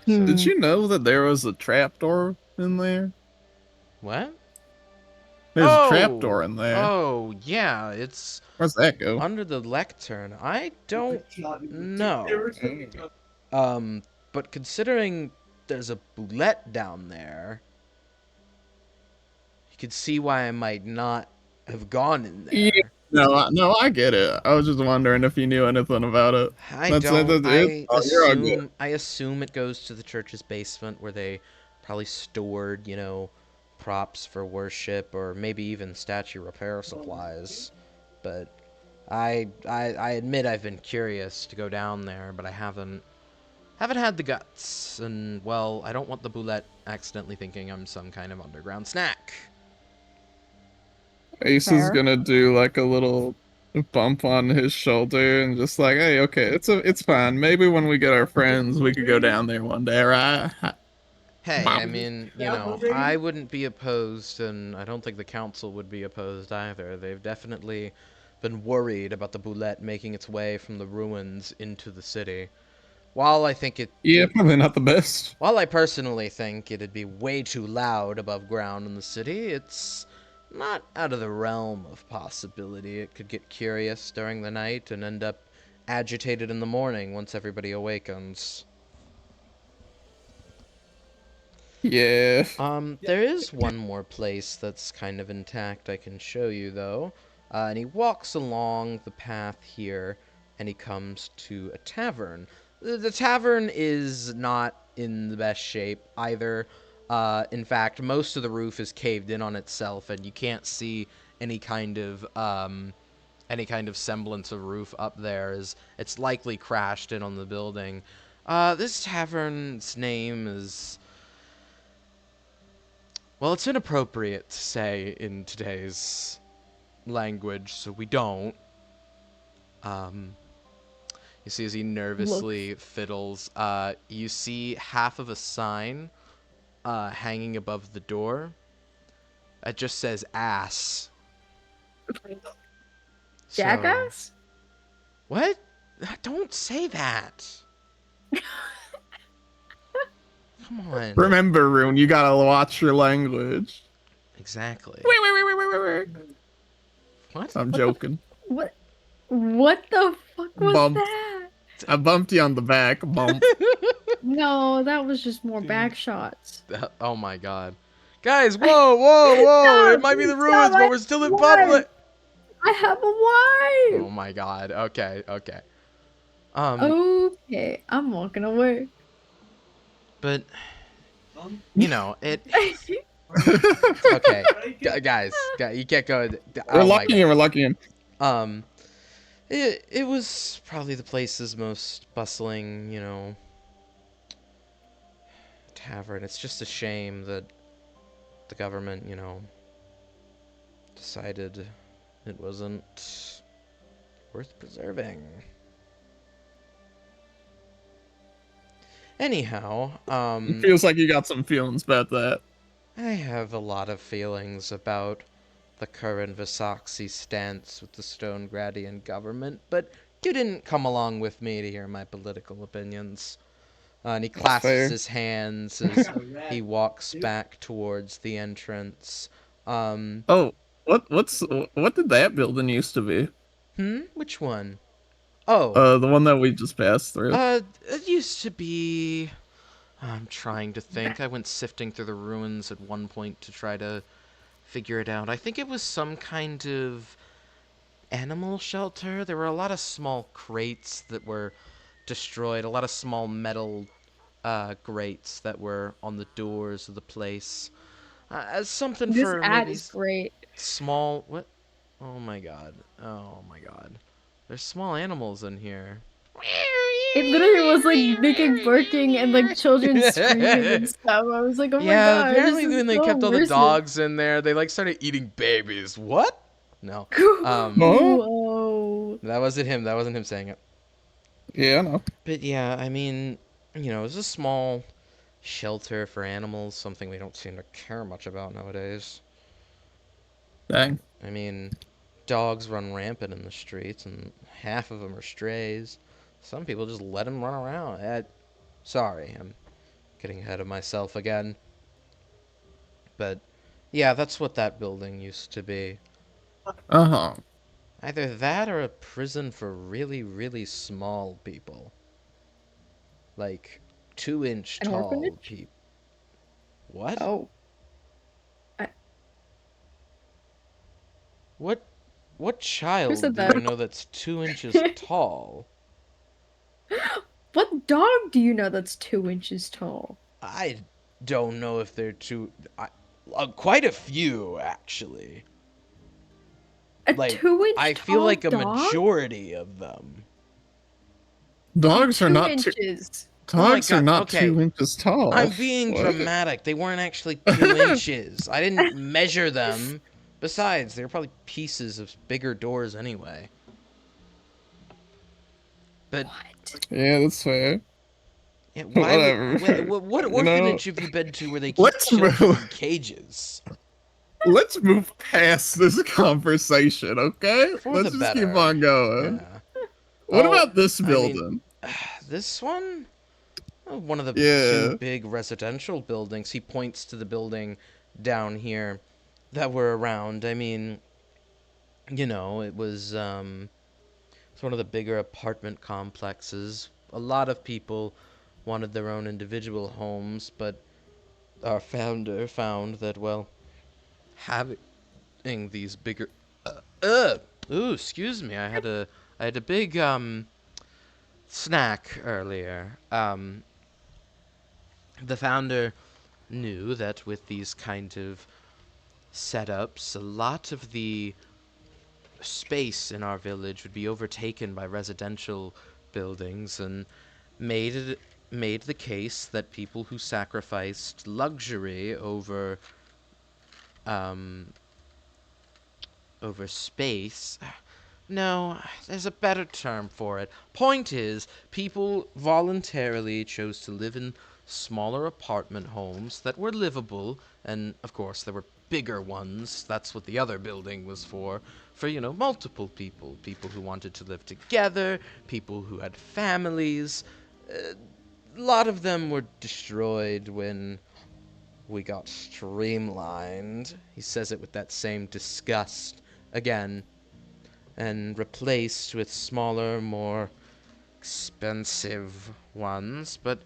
So, Did you know that there was a trapdoor in there? what? There's a trapdoor in there. Oh, yeah, it's Where's that go? under the lectern. I don't know. But considering there's a boulette down there, you could see why I might not have gone in there. Yeah. No, I get it. I was just wondering if you knew anything about it. I don't. You're all good. I assume it goes to the church's basement where they probably stored, props for worship or maybe even statue repair supplies. But I admit I've been curious to go down there, but I haven't had the guts. And well, I don't want the boulette accidentally thinking I'm some kind of underground snack. Ace is Fair. gonna do like a little bump on his shoulder and just like, hey, okay, it's fine. Maybe when we get our friends, we could go down there one day, right? Hey, Bump. I mean, I wouldn't be opposed, and I don't think the council would be opposed either. They've definitely been worried about the boulette making its way from the ruins into the city. While I think Yeah, probably not the best. while I personally think it'd be way too loud above ground in the city, it's not out of the realm of possibility. It could get curious during the night and end up agitated in the morning once everybody awakens. Yeah. There is one more place that's kind of intact I can show you, though. And he walks along the path here, and he comes to a tavern. The tavern is not in the best shape either. In fact, most of the roof is caved in on itself, and you can't see any kind of semblance of roof up there, as it's likely crashed in on the building. This tavern's name is, well, it's inappropriate to say in today's language, so we don't. You see as he nervously fiddles, you see half of a sign hanging above the door. It just says ass. Jackass? So, what? Don't say that. Come on. Remember, Rune, you gotta watch your language. Exactly. What? I'm joking. What the fuck was Bump. that? I bumped you on the back. Bump. No, that was just more back shots. Oh my god. Guys, whoa! It might be the ruins, but we're still in public. I have a wife! Oh my god. Okay. Okay, I'm walking away. But it. Okay, guys, you can't go. We're lucky him. It was probably the place's most bustling, tavern. It's just a shame that the government, decided It wasn't worth preserving. Anyhow, It feels like you got some feelings about that. I have a lot of feelings about the current Visaxi stance with the Stone Gradian government, but you didn't come along with me to hear my political opinions. And he That's clasps fair. his hands as he walks back towards the entrance. Oh, what did that building used to be? Which one? Oh, The one that we just passed through. it used to be. I'm trying to think. I went sifting through the ruins at one point to try to figure it out. I think it was some kind of animal shelter. There were a lot of small crates that were destroyed, a lot of small metal grates that were on the doors of the place. As something This for ad maybe is great. small. What? Oh my god. Oh my god. There's small animals in here. It literally was like making barking and like children screaming and stuff. I was like, oh my Yeah, god, this apparently is when they so kept all the immersive. dogs in there, they like started eating babies. What? No. Huh? Whoa. That wasn't him. That wasn't him saying it. Yeah, I know. But yeah, I mean, it's a small shelter for animals, something we don't seem to care much about nowadays. Dang. I mean, dogs run rampant in the streets, and half of them are strays. Some people just let them run around. Sorry, I'm getting ahead of myself again. But yeah, that's what that building used to be. Uh-huh. Either that or a prison for really, really small people. Like 2-inch An tall orphanage? people. What? Oh. I, What what who child said do you that? know that's 2 inches tall? What dog do you know that's 2 inches tall? I don't know if they're quite a few actually. A Like I 2 inch feel tall like a dog? majority of them. Dogs are Two not two inches. Oh my dogs are god. not Okay. 2 inches tall. I'm being What? dramatic. They weren't actually 2 inches. I didn't measure them. Besides, they were probably pieces of bigger doors anyway. But What? Yeah, that's fair. yeah, why would Whatever. what You know, orphanage have you been to where they keep let's children in move. cages? Let's move past this conversation, okay? For the Let's just keep better. on going. Yeah. What Oh, about this I mean, building? this one? One of the two Yeah. big residential buildings. He points to the building down here that were around. I mean, it's one of the bigger apartment complexes. A lot of people wanted their own individual homes, but our founder found that, well, having these bigger ooh, excuse me. I had a big snack earlier. The founder knew that with these kind of setups, a lot of the space in our village would be overtaken by residential buildings, and made the case that people who sacrificed luxury um over space. No, there's a better term for it. Point is, people voluntarily chose to live in smaller apartment homes that were livable, and of course there were bigger ones. That's what the other building was for, multiple people. People who wanted to live together, people who had families. A lot of them were destroyed when we got streamlined. He says it with that same disgust again, and replaced with smaller, more expensive ones, but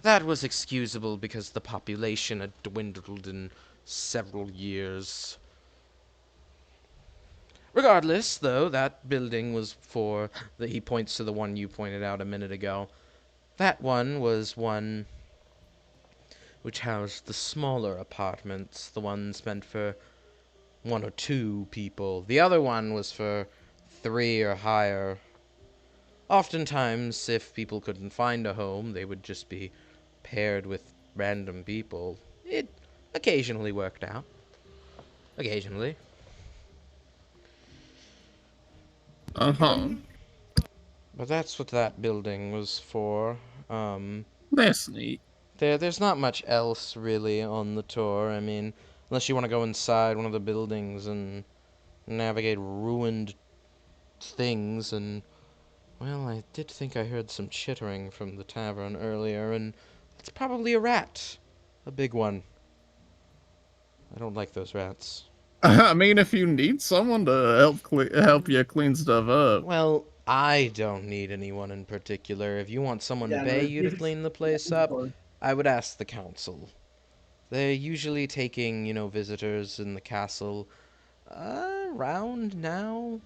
that was excusable because the population had dwindled in several years. Regardless, though, that building was he points to the one you pointed out a minute ago. That one was one which housed the smaller apartments, the ones meant for 1 or 2 people. The other one was for 3 or higher. Oftentimes, if people couldn't find a home, they would just be paired with random people. It occasionally worked out. Occasionally. Uh-huh. But that's what that building was for. That's neat. There's not much else really on the tour. I mean, unless you want to go inside one of the buildings and navigate ruined things and well, I did think I heard some chittering from the tavern earlier, and it's probably a rat. A big one. I don't like those rats. I mean, if you need someone to help you clean stuff up. Well, I don't need anyone in particular. If you want someone to pay you to clean the place up, I would ask the council. They're usually taking, visitors in the castle around now.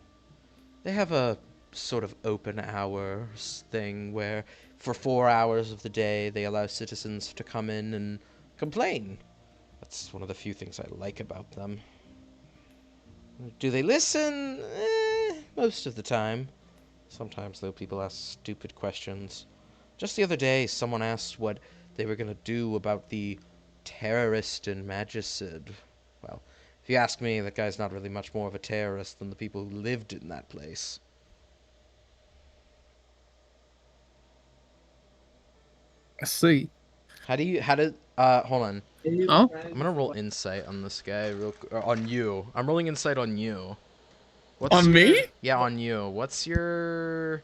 They have a sort of open hours thing where for 4 hours of the day they allow citizens to come in and complain. That's one of the few things I like about them. Do they listen? Most of the time. Sometimes, though, people ask stupid questions. Just the other day, someone asked what they were going to do about the terrorist in Magicid. Well, if you ask me, that guy's not really much more of a terrorist than the people who lived in that place. I see. Hold on. Oh, I'm gonna roll insight on this guy on you. I'm rolling insight on you. on me? Yeah, on you. What's your...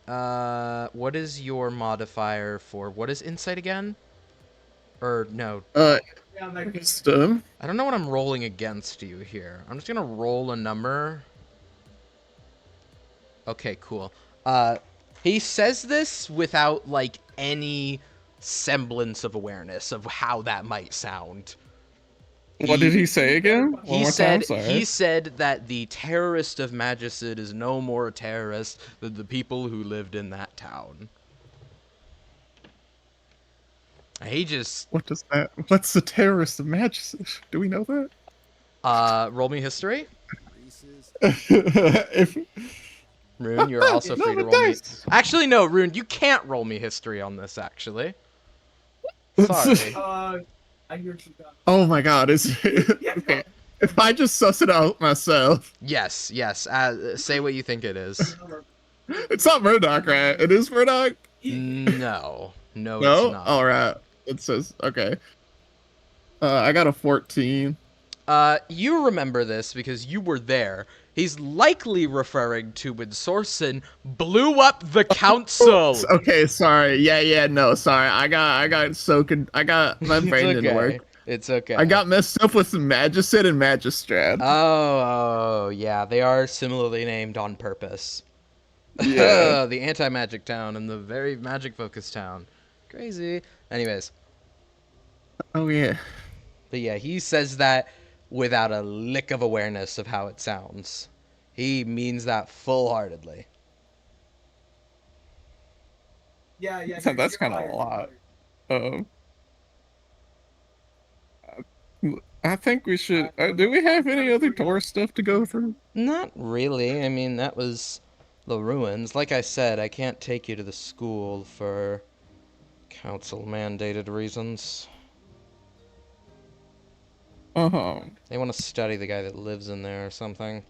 what is your modifier for... What is insight again? Or, no. Wisdom. I don't know what I'm rolling against you here. I'm just gonna roll a number. Okay, cool. He says this without, like, any semblance of awareness of how that might sound. What did he say again? One more time, sorry. He said that the terrorist of Magicid is no more a terrorist than the people who lived in that town. He just... What does that... What's the terrorist of Magicid? Do we know that? Roll me history. If... Rune, you're also free to roll me... Actually, no, Rune, you can't roll me history on this, actually. Sorry. Oh my god, is it... Okay. If I just suss it out myself... Yes. Say what you think it is. It's not Murdoch, right? It is Murdoch? No, it's not. Alright. It says... Okay. I got a 14. You remember this because you were there. He's likely referring to when Sorsen blew up the council. Okay, sorry. Yeah, no, sorry. I got my brain didn't work. It's okay. I got messed up with Magicid and Magistrad. Oh, yeah. They are similarly named on purpose. Yeah. The anti-magic town and the very magic-focused town. Crazy. Anyways. Oh, yeah. But yeah, he says that without a lick of awareness of how it sounds. He means that full-heartedly. Yeah. That's kind of a lot. I think we should... do we have any other tour stuff to go through? Not really. I mean, that was the ruins. Like I said, I can't take you to the school for council-mandated reasons. Uh-huh. They want to study the guy that lives in there or something.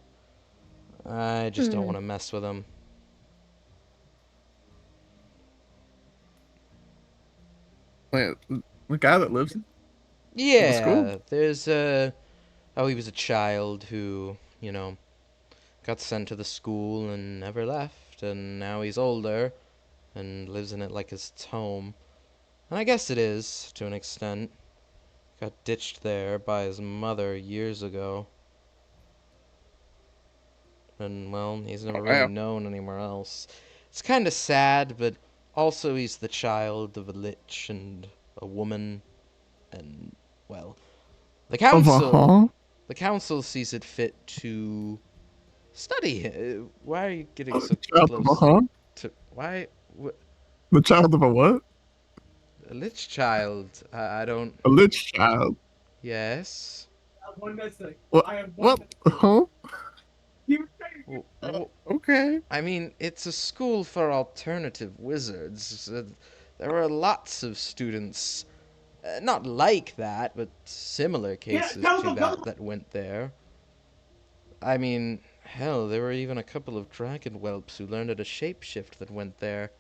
I just don't want to mess with him. Wait, the guy that lives in... Yeah, school? there's he was a child who, got sent to the school and never left, and now he's older and lives in it like it's home. And I guess it is, to an extent. Got ditched there by his mother years ago. And, well, he's never really known anywhere else. It's kind of sad, but also he's the child of a lich and a woman. And, well, the council sees it fit to study him. Why are you getting so close to... Why... The child of a what? A lich child. I don't... A lich child? Yes. What? Huh? Okay. I mean, it's a school for alternative wizards. There are lots of students, not like that, but similar cases to that went there. I mean, Hell, there were even a couple of dragon whelps who learned how to shapeshift that went there.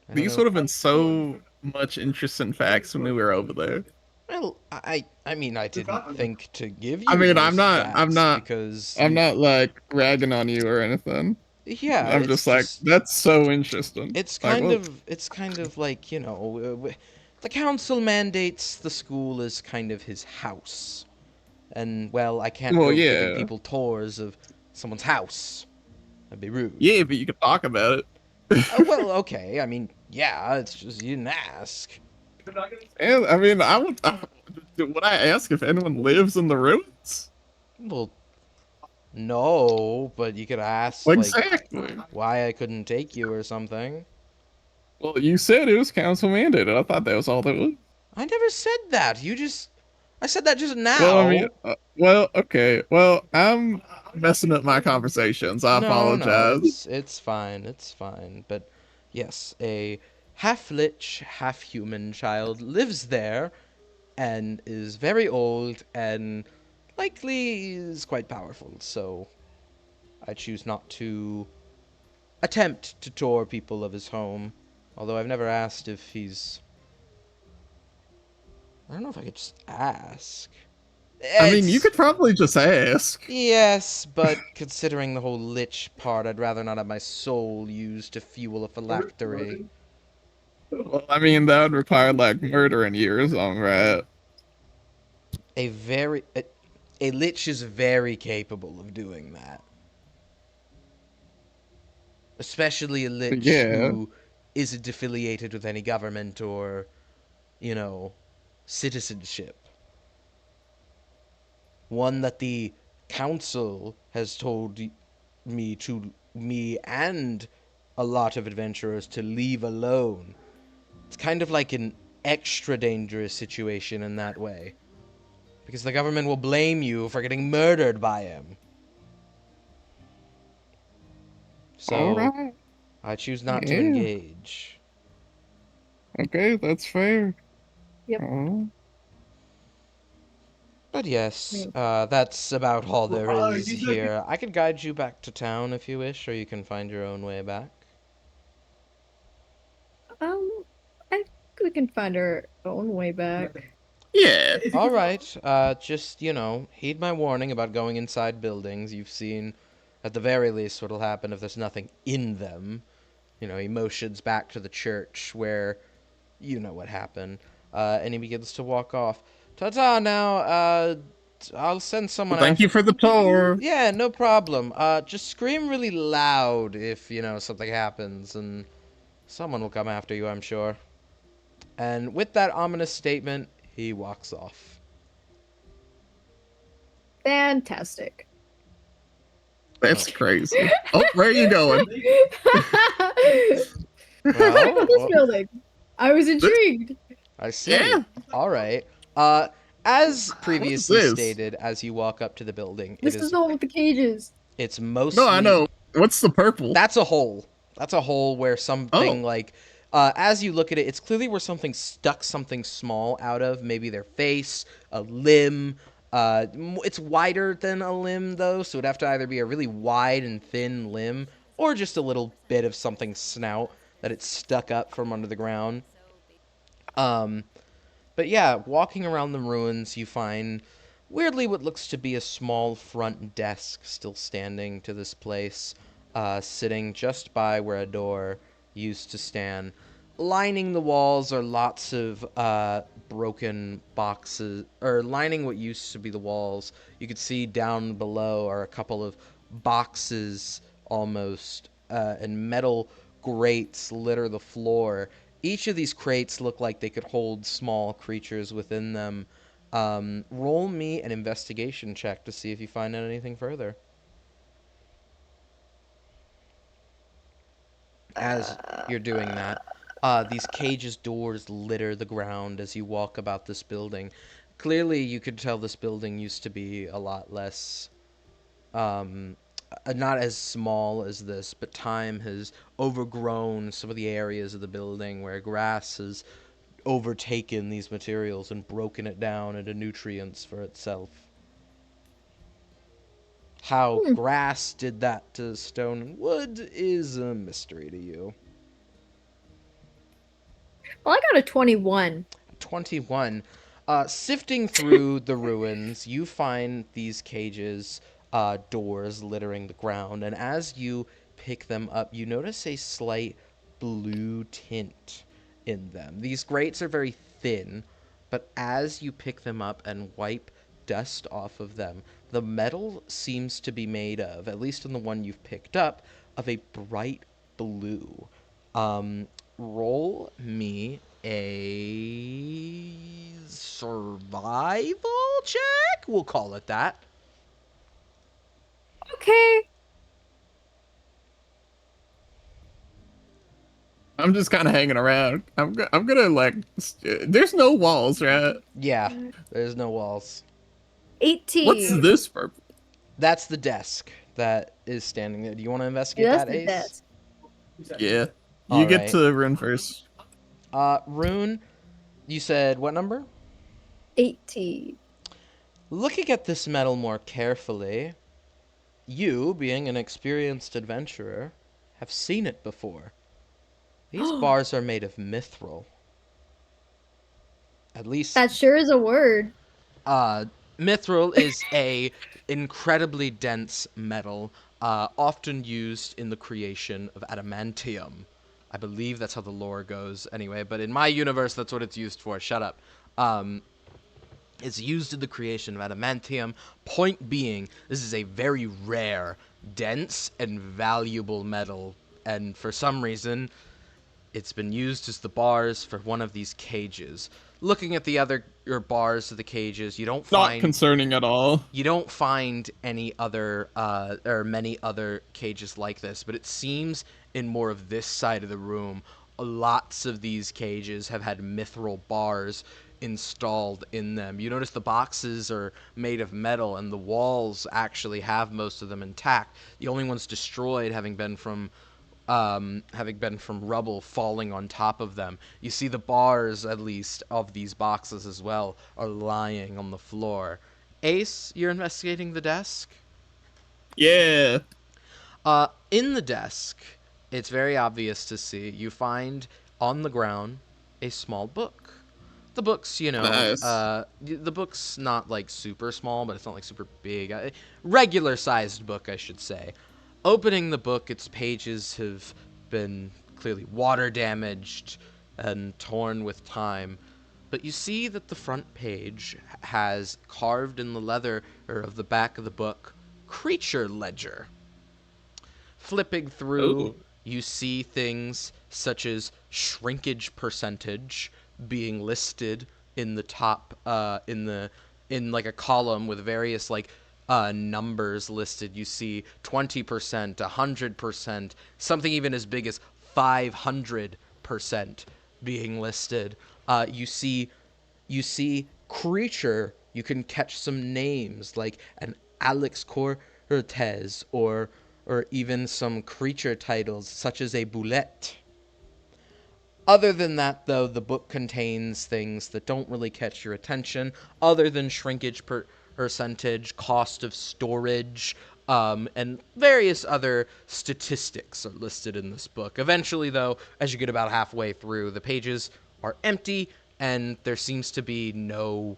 I don't These know. would have been so much interesting facts when we were over there. Well, I mean, I didn't think to give I you mean, those facts because I'm not like ragging on you or anything. yeah, I'm it's just like, just that's so interesting. Like, well, it's kind of like, the council mandates the school is kind of his house. And, well, I can't well, go giving yeah, people tours of someone's house. That'd be rude. yeah, but you could talk about it. Well, okay, I mean, yeah, it's just you didn't ask. And I mean, would I ask if anyone lives in the ruins? Well, no, but you could ask, like, Exactly. why I couldn't take you or something. Well, you said it was council mandated. I thought that was all that was. I never said that. I said that just Well, I mean, now. well, okay. Well, I'm messing up my conversations. I No, apologize. it's fine, it's fine. But yes, a half lich, half human child lives there and is very old and likely is quite powerful. So I choose not to attempt to tour people of his home. Although I've never asked if he's. I don't know if I could just ask. I mean, you It's could probably just ask. yes, but considering the whole lich part, I'd rather not have my soul used to fuel a phylactery. Well, I mean, that would require like murdering you or something, right? A very a lich is very capable of doing that, especially a lich Yeah. who isn't affiliated with any government or, you know, citizenship. One that the council has told me and a lot of adventurers to leave alone. It's kind of like an extra dangerous situation in that way. Because the government will blame you for getting murdered by him. All So, right. I choose not to Yeah. engage. Okay, that's fair. Yep. Oh. But yes, Wait. that's about all there is here. I can guide you back to town if you wish, or you can find your own way back. I think we can find our own way back. Yeah. All right, just, heed my warning about going inside buildings. You've seen, at the very least, what'll happen if there's nothing in them. He motions back to the church where you know what happened. And he begins to walk off. Ta-ta now, I'll send someone Well, thank after. you for the tour. Yeah, no problem. Just scream really loud if, something happens, and someone will come after you, I'm sure. And with that ominous statement, he walks off. Fantastic. That's crazy. Oh, where are you going? What about this Well, building? I was intrigued. I see. Yeah. All right. As What is previously this? stated, as you walk up to the building, This is the one with the cages. it's No, I mostly know. What's the purple? that's a hole. That's a hole where something Oh. like as you look at it, it's clearly where something stuck something small out of, maybe their face, a limb. It's wider than a limb though, so it'd have to either be a really wide and thin limb or just a little bit of something snout that it stuck up from under the ground. Um, but yeah, walking around the ruins, you find weirdly what looks to be a small front desk still standing to this place, sitting just by where a door used to stand. Lining the walls are lots of broken boxes, or lining what used to be the walls. You could see down below are a couple of boxes almost, and metal grates litter the floor. Each of these crates look like they could hold small creatures within them. Roll me an investigation check to see if you find out anything further. As you're doing that, these cages' doors litter the ground as you walk about this building. Clearly, you could tell this building used to be a lot less, um, not as small as this, but time has overgrown some of the areas of the building where grass has overtaken these materials and broken it down into nutrients for itself. How Hmm. grass did that to stone and wood is a mystery to you. Well, I got a 21. 21. Sifting through the ruins, you find these cages, doors littering the ground, and as you pick them up, you notice a slight blue tint in them. These grates are very thin, but as you pick them up and wipe dust off of them, the metal seems to be made of, at least in the one you've picked up, of a bright blue. Um, Roll me a survival check. We'll call it that. Okay. I'm just kind of hanging around. I'm gonna like. There's no walls, right? Yeah, there's no walls. What's 18. this purple? That's the desk that is standing there. Do you want to Yeah, investigate that's that, the Ace? desk. Yeah, you All get right. to run first. Rune, you said what number? 18. Looking at this metal more carefully, you, being an experienced adventurer, have seen it before. These bars are made of mithril. At least That sure is a word. Uh, mithril is a incredibly dense metal, often used in the creation of adamantium. I believe that's how the lore goes, anyway. But in my universe, that's what it's used for. Shut up. It's used in the creation of adamantium. Point being, this is a very rare, dense, and valuable metal, and for some reason, it's been used as the bars for one of these cages. Looking at the other bars of the cages, Not concerning at all. you don't find any other or many other cages like this, but it seems in more of this side of the room, lots of these cages have had mithril bars installed in them. You notice the boxes are made of metal and the walls actually have most of them intact. The only ones destroyed having been from rubble falling on top of them. You see the bars, at least, of these boxes as well, are lying on the floor. Ace, you're investigating the desk? Yeah. In the desk, it's very obvious to see, you find on the ground a small book. The book's, Nice. the book's not like super small, but it's not like super big. Regular sized book, I should say. Opening the book, its pages have been clearly water damaged and torn with time. But you see that the front page has carved in the leather or of the back of the book, Creature Ledger. Flipping through, Oh. you see things such as shrinkage percentage being listed in the top, in like a column with various like numbers listed. You see 20%, 100%, something even as big as 500% being listed. You see creature. You can catch some names like an Alex Cortez or even some creature titles such as a boulette. Other than that, though, the book contains things that don't really catch your attention, other than shrinkage percentage, cost of storage, and various other statistics are listed in this book. Eventually, though, as you get about halfway through, the pages are empty, and there seems to be no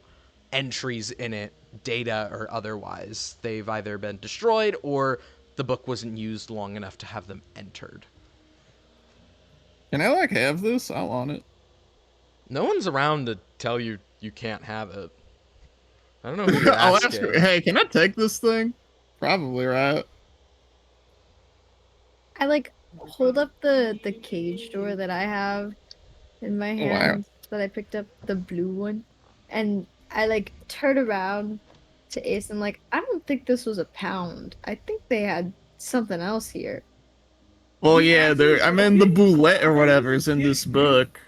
entries in it, data or otherwise. They've either been destroyed or the book wasn't used long enough to have them entered. Can I like have this? I want it. No one's around to tell you you can't have it. I don't know who you're I'll ask her. asking. Hey, can I take this thing? Probably, right? I like hold up the cage door that I have in my Wow. hand that I picked up, the blue one, and I like turn around to Ace and like, I don't think this was a pound. I think they had something else here. Well, yeah, there. I mean, the boulette or whatever is in this book.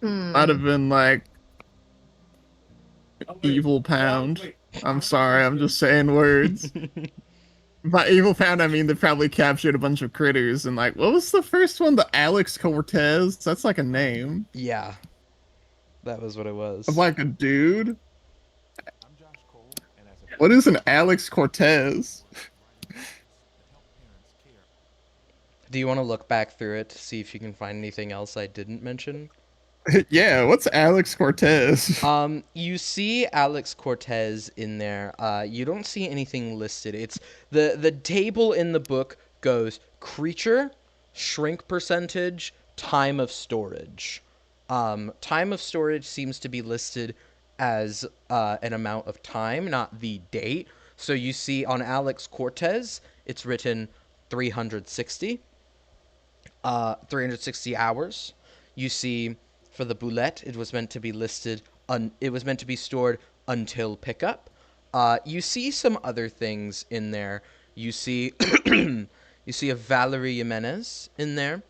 Might Hmm. have been like evil pound. I'm sorry, I'm just saying words. By evil pound, I mean they probably captured a bunch of critters and like, what was the first one? The Alex Cortez? That's like a name Yeah, that was what it of was. like a dude. What is an Alex Cortez? Do you want to look back through it to see if you can find anything else I didn't mention? Yeah, what's Alex Cortez? You see Alex Cortez in there. You don't see anything listed. It's the table in the book goes creature, shrink percentage, time of storage. Time of storage seems to be listed as an amount of time, not the date. So you see on Alex Cortez, it's written 360. 360 hours. You see, for the boulette, it was meant to be listed. It was meant to be stored until pickup. You see some other things in there. You see, you see a Valerie Jimenez in there.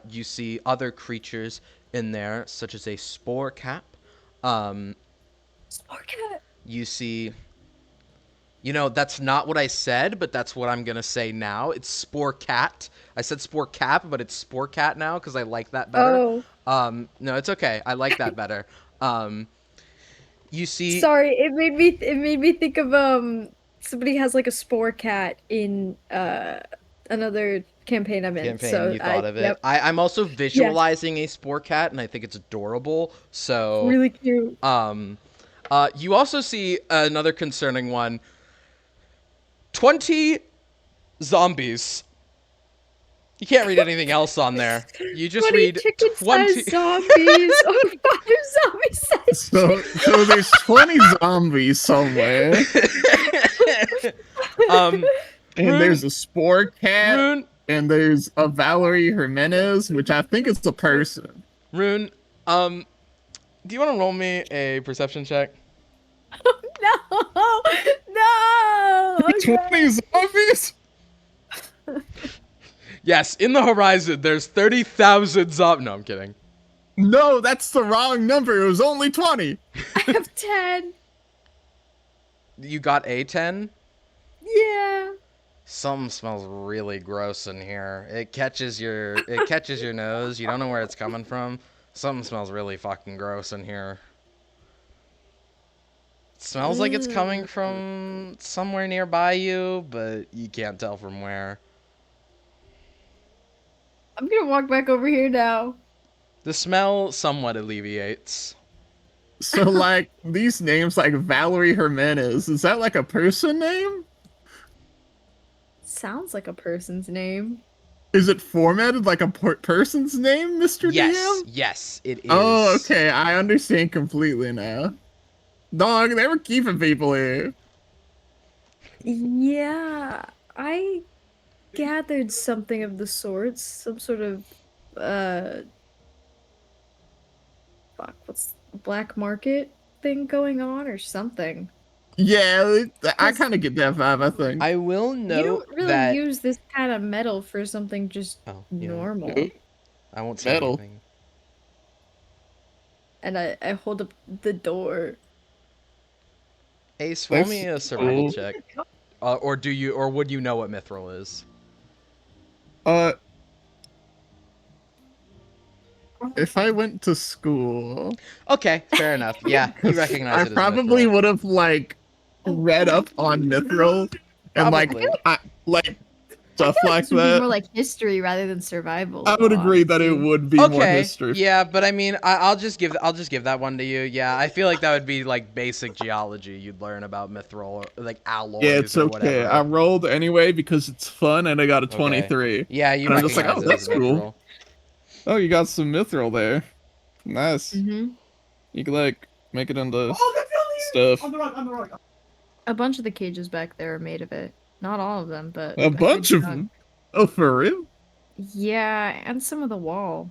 You see other creatures in there, such as a spore cap. Sporcat. You see, that's not what I said, but that's what I'm going to say now. It's Spore Cat. I said Spore Cap, but it's Spore Cat now because I like that better. Oh, No, it's okay. I like that better. You see, sorry. It made me think of somebody has like a spore cat in another campaign I'm in. campaign, So you thought of it. yep, I'm also yeah, visualizing a Spore Cat, and I think it's adorable. So, really cute. you also see another concerning one. 20 zombies. You can't read anything else on there. You just 20 read 20. chicken-sized zombies or 5 zombie-sized So there's 20 zombies somewhere, um, and Rune, there's a spore cat, Rune, and there's a Valerie Jimenez, which I think is a person. Rune. Do you want to roll me a perception check? No, no. Okay. 20 zombies? Yes, in the horizon, there's 30,000 zombies. No, I'm kidding. No, that's the wrong number. It was only 20. I have 10. You got a 10? Yeah. Something smells really gross in here. It catches your nose. You don't know where it's coming from. Something smells really fucking gross in here. It smells like it's coming from somewhere nearby you, but you can't tell from where. I'm gonna walk back over here now. The smell somewhat alleviates. So, like, these names, like Valerie Jimenez, is that like a person name? Sounds like a person's name. Is it formatted like a person's name, Mr. Yes, DM? yes, it is. Oh, okay. I understand completely now. Dog, they were keeping people here. Yeah, I gathered something of the sorts. Some sort of, fuck, what's black market thing going on or something? Yeah, I kind of get that vibe, I think. I will You note don't really that use this kind of metal for something just normal. I won't say Metal. anything. And I hold up the door. Ace, roll That's me a survival cool. check. Or would you know what mithril is? Uh, if I went to school, Okay, fair enough. Yeah, you recognize I it as probably mithril. would have like read up on mithril and Probably. like stuff like This would be more that. like history rather than survival. I would agree that it honestly. would be more Okay, history. yeah, but I mean, I'll just give that one to you. Yeah, I feel like that would be like basic geology. You'd learn about mithril, or like alloys, Yeah, it's or okay. whatever. I rolled anyway because it's fun, and I got a Okay. 23. Yeah, you And I'm just like, recognize oh, it as that's cool. mithril. Oh, you got some mithril there. Nice. Mm-hmm. You can like make it into stuff. A bunch of the cages back there are made of it. Not all of them, but A bunch good of chunk. them. Oh, for real? Yeah, and some of the wall.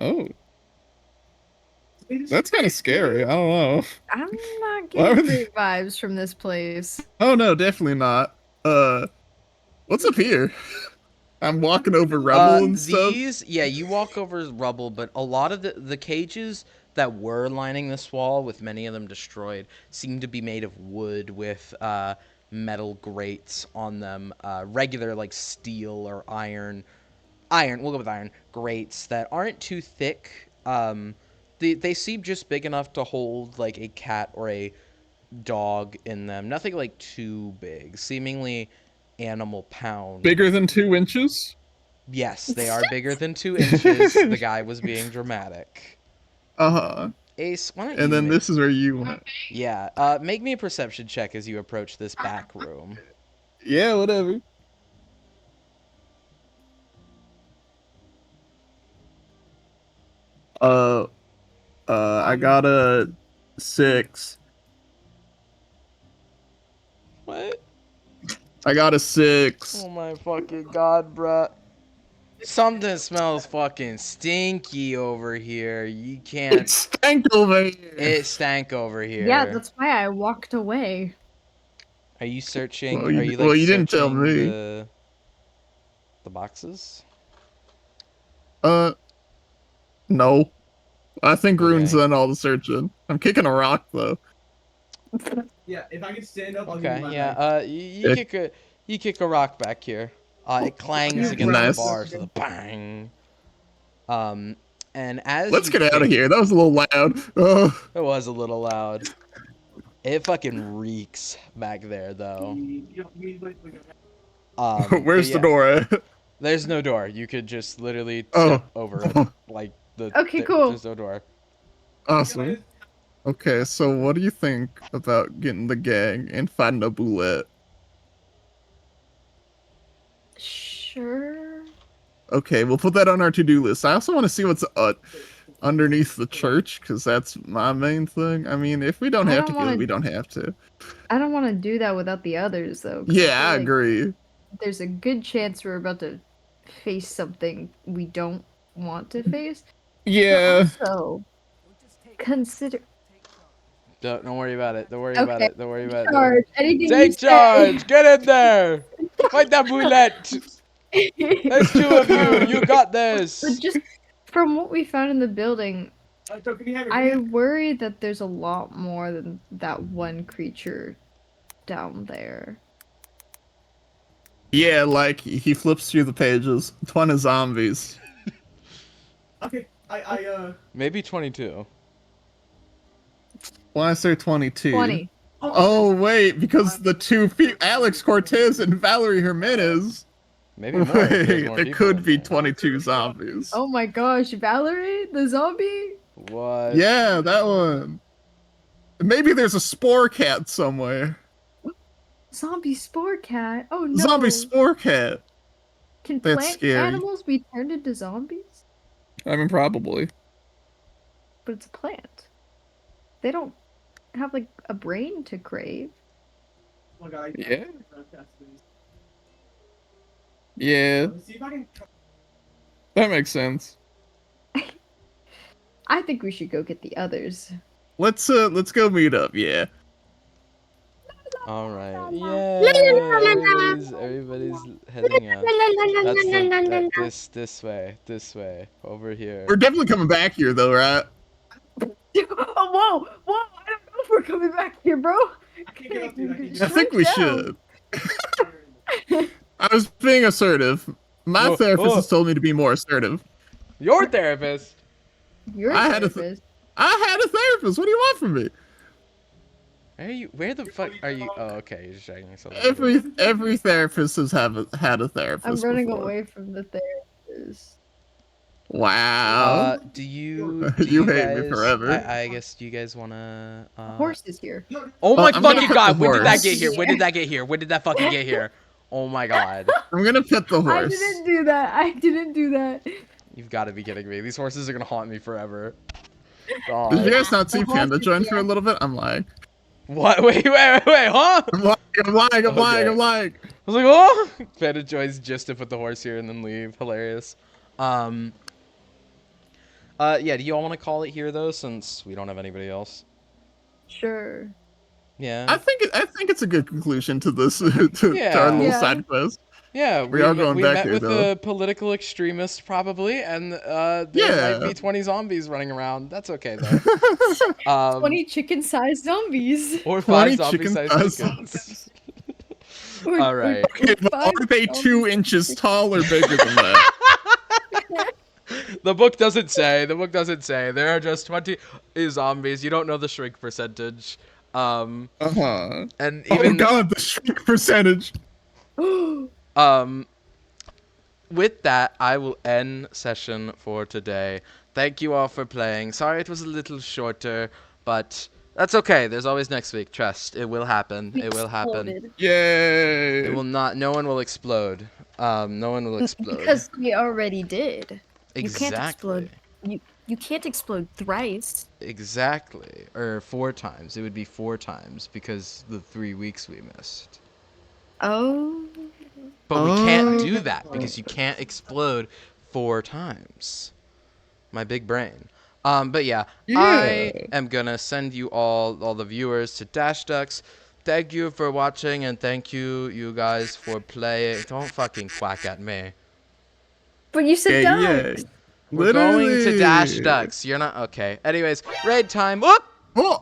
Oh, that's kind of scary. I don't know. I'm not Why getting would they- great vibes from this place. Oh no, definitely not. What's up here? I'm walking over rubble and stuff. You walk over rubble, but a lot of the cages that were lining this wall, with many of them destroyed, seem to be made of wood with metal grates on them, regular like steel or iron. We'll go with iron grates that aren't too thick. They seem just big enough to hold like a cat or a dog in them. Nothing like too big. Seemingly animal pound. Bigger than 2 inches? Yes, they are bigger than 2 inches. The guy was being dramatic. Uh-huh. Ace, why don't And you then make... this is where you went. Yeah, make me a perception check as you approach this back room. Yeah, whatever. I got a 6. What? I got a 6. Oh my fucking god, bruh. Something smells fucking stinky over here. You It can't... stank over here. It stank over here. Yeah, that's why I walked away. Are you searching... Well, you, are you, like, well, you didn't tell searching me. the boxes? No. I think Rune's Okay. done all the searching. I'm kicking a rock, though. Yeah, if I can stand up, I'll give you Okay, my yeah, knife. you kick a rock back here. It clangs You against Nice. the bars with a bang. And as Let's you get out of kick- here. That was a little loud. Ugh. It was a little loud. It fucking reeks back there, though. Where's but the yeah, door at? There's no door. You could just literally Oh. step over it. Like Okay, cool. There's no door. Awesome. Okay, so what do you think about getting the gang and finding a boulette? Sure. Okay, we'll put that on our to-do list. I also want to see what's underneath the church, because that's my main thing. I mean, if we don't I have don't to kill it, wanna- we don't have to. I don't want to do that without the others, though. 'cause Yeah, I feel like agree. There's a good chance we're about to face something we don't want to face. Yeah. So, consider. Don't worry about it. Don't worry about Okay. it. Don't worry about it. Charge. Anything Take you charge! Get in there! Fight that boulette! say. There's 2 of you! You got But this! just from what we found in the building, So can you have it? I worry that there's a lot more than that one creature down there. Yeah, like, he flips through the pages. 20 zombies. Okay, Maybe 22. Why is there 22? 20. Oh, wait, because the 2 Alex Cortez and Valerie Jimenez. Maybe more. if there's Wait, more there people could in be there. 22 zombies. Oh my gosh, Valerie, the zombie? What? Yeah, that one. Maybe there's a spore cat somewhere. Zombie spore cat? Oh no. Zombie spore cat. Can That's plant scary. animals be turned into zombies? I mean, probably. But it's a plant. They don't have like a brain to crave. Yeah. Yeah, See if I can. that makes sense. I think we should go get the others. Let's go meet up, yeah. Alright. Yay! Everybody's heading up. This way. This way. Over here. We're definitely coming back here though, right? Oh, whoa! I don't know if we're coming back here, bro. I can't get up to that. I think we should. I was being assertive. My Oh, therapist oh. has told me to be more assertive. Your therapist! You're I a had a therapist. I had a therapist. What do you want from me? Where the fuck are you? Oh, okay. You're just dragging yourself. Every therapist has had a therapist. I'm running before. away from the therapist. Wow. Do you You hate guys, me forever. I guess do you guys wanna Horse is here. Oh my I'm gonna fucking pet god, the when did that horse. get here? When did that get here? When did that fucking get here? Oh my god. I'm gonna pet the I horse. didn't do that. I didn't do that. You've gotta be kidding me. These horses are gonna haunt me forever. Did you God. guys not see The horse Panda is join for a here. little bit? I'm lying. What? Wait, huh? I'm lying. I'm lying. I'm lying. Okay. I'm lying. I was like, oh! Panda joins just to put the horse here and then leave. Hilarious. Yeah, do you all want to call it here, though, since we don't have anybody else? Sure. Yeah. I think it's a good conclusion to this to our little Yeah. side quest. Yeah, We are going we back met there, with though. a political extremist, probably, and there Yeah. might be 20 zombies running around. That's okay, though. 20 chicken-sized zombies. Or 20 5 zombie-sized chicken-sized chickens. Or- All right. Okay, but are they 2 inches tall or bigger than that? The book doesn't say. The book doesn't say. There are just 20 zombies. You don't know the shrink percentage. Uh-huh. And Oh even god, the shrink percentage. with that, I will end session for today. Thank you all for playing. Sorry it was a little shorter, but that's okay. There's always next week. Trust. It will happen. It will happen. Exploded. Yay. It will not. No one will explode. No one will explode. Because we already did. exactly. You can't explode. You can't explode thrice. Exactly. Or 4 times. It would be 4 times because the 3 weeks we missed. Oh. But we can't do that because you can't explode 4 times. My big brain. But yeah, I am gonna send you all the viewers to Dash Ducks. Thank you for watching and thank you guys for playing. Don't fucking quack at me. But you said Yeah. ducks. We're going to Dash Literally. Ducks. You're not okay. Anyways, raid time. Whoop! Oh.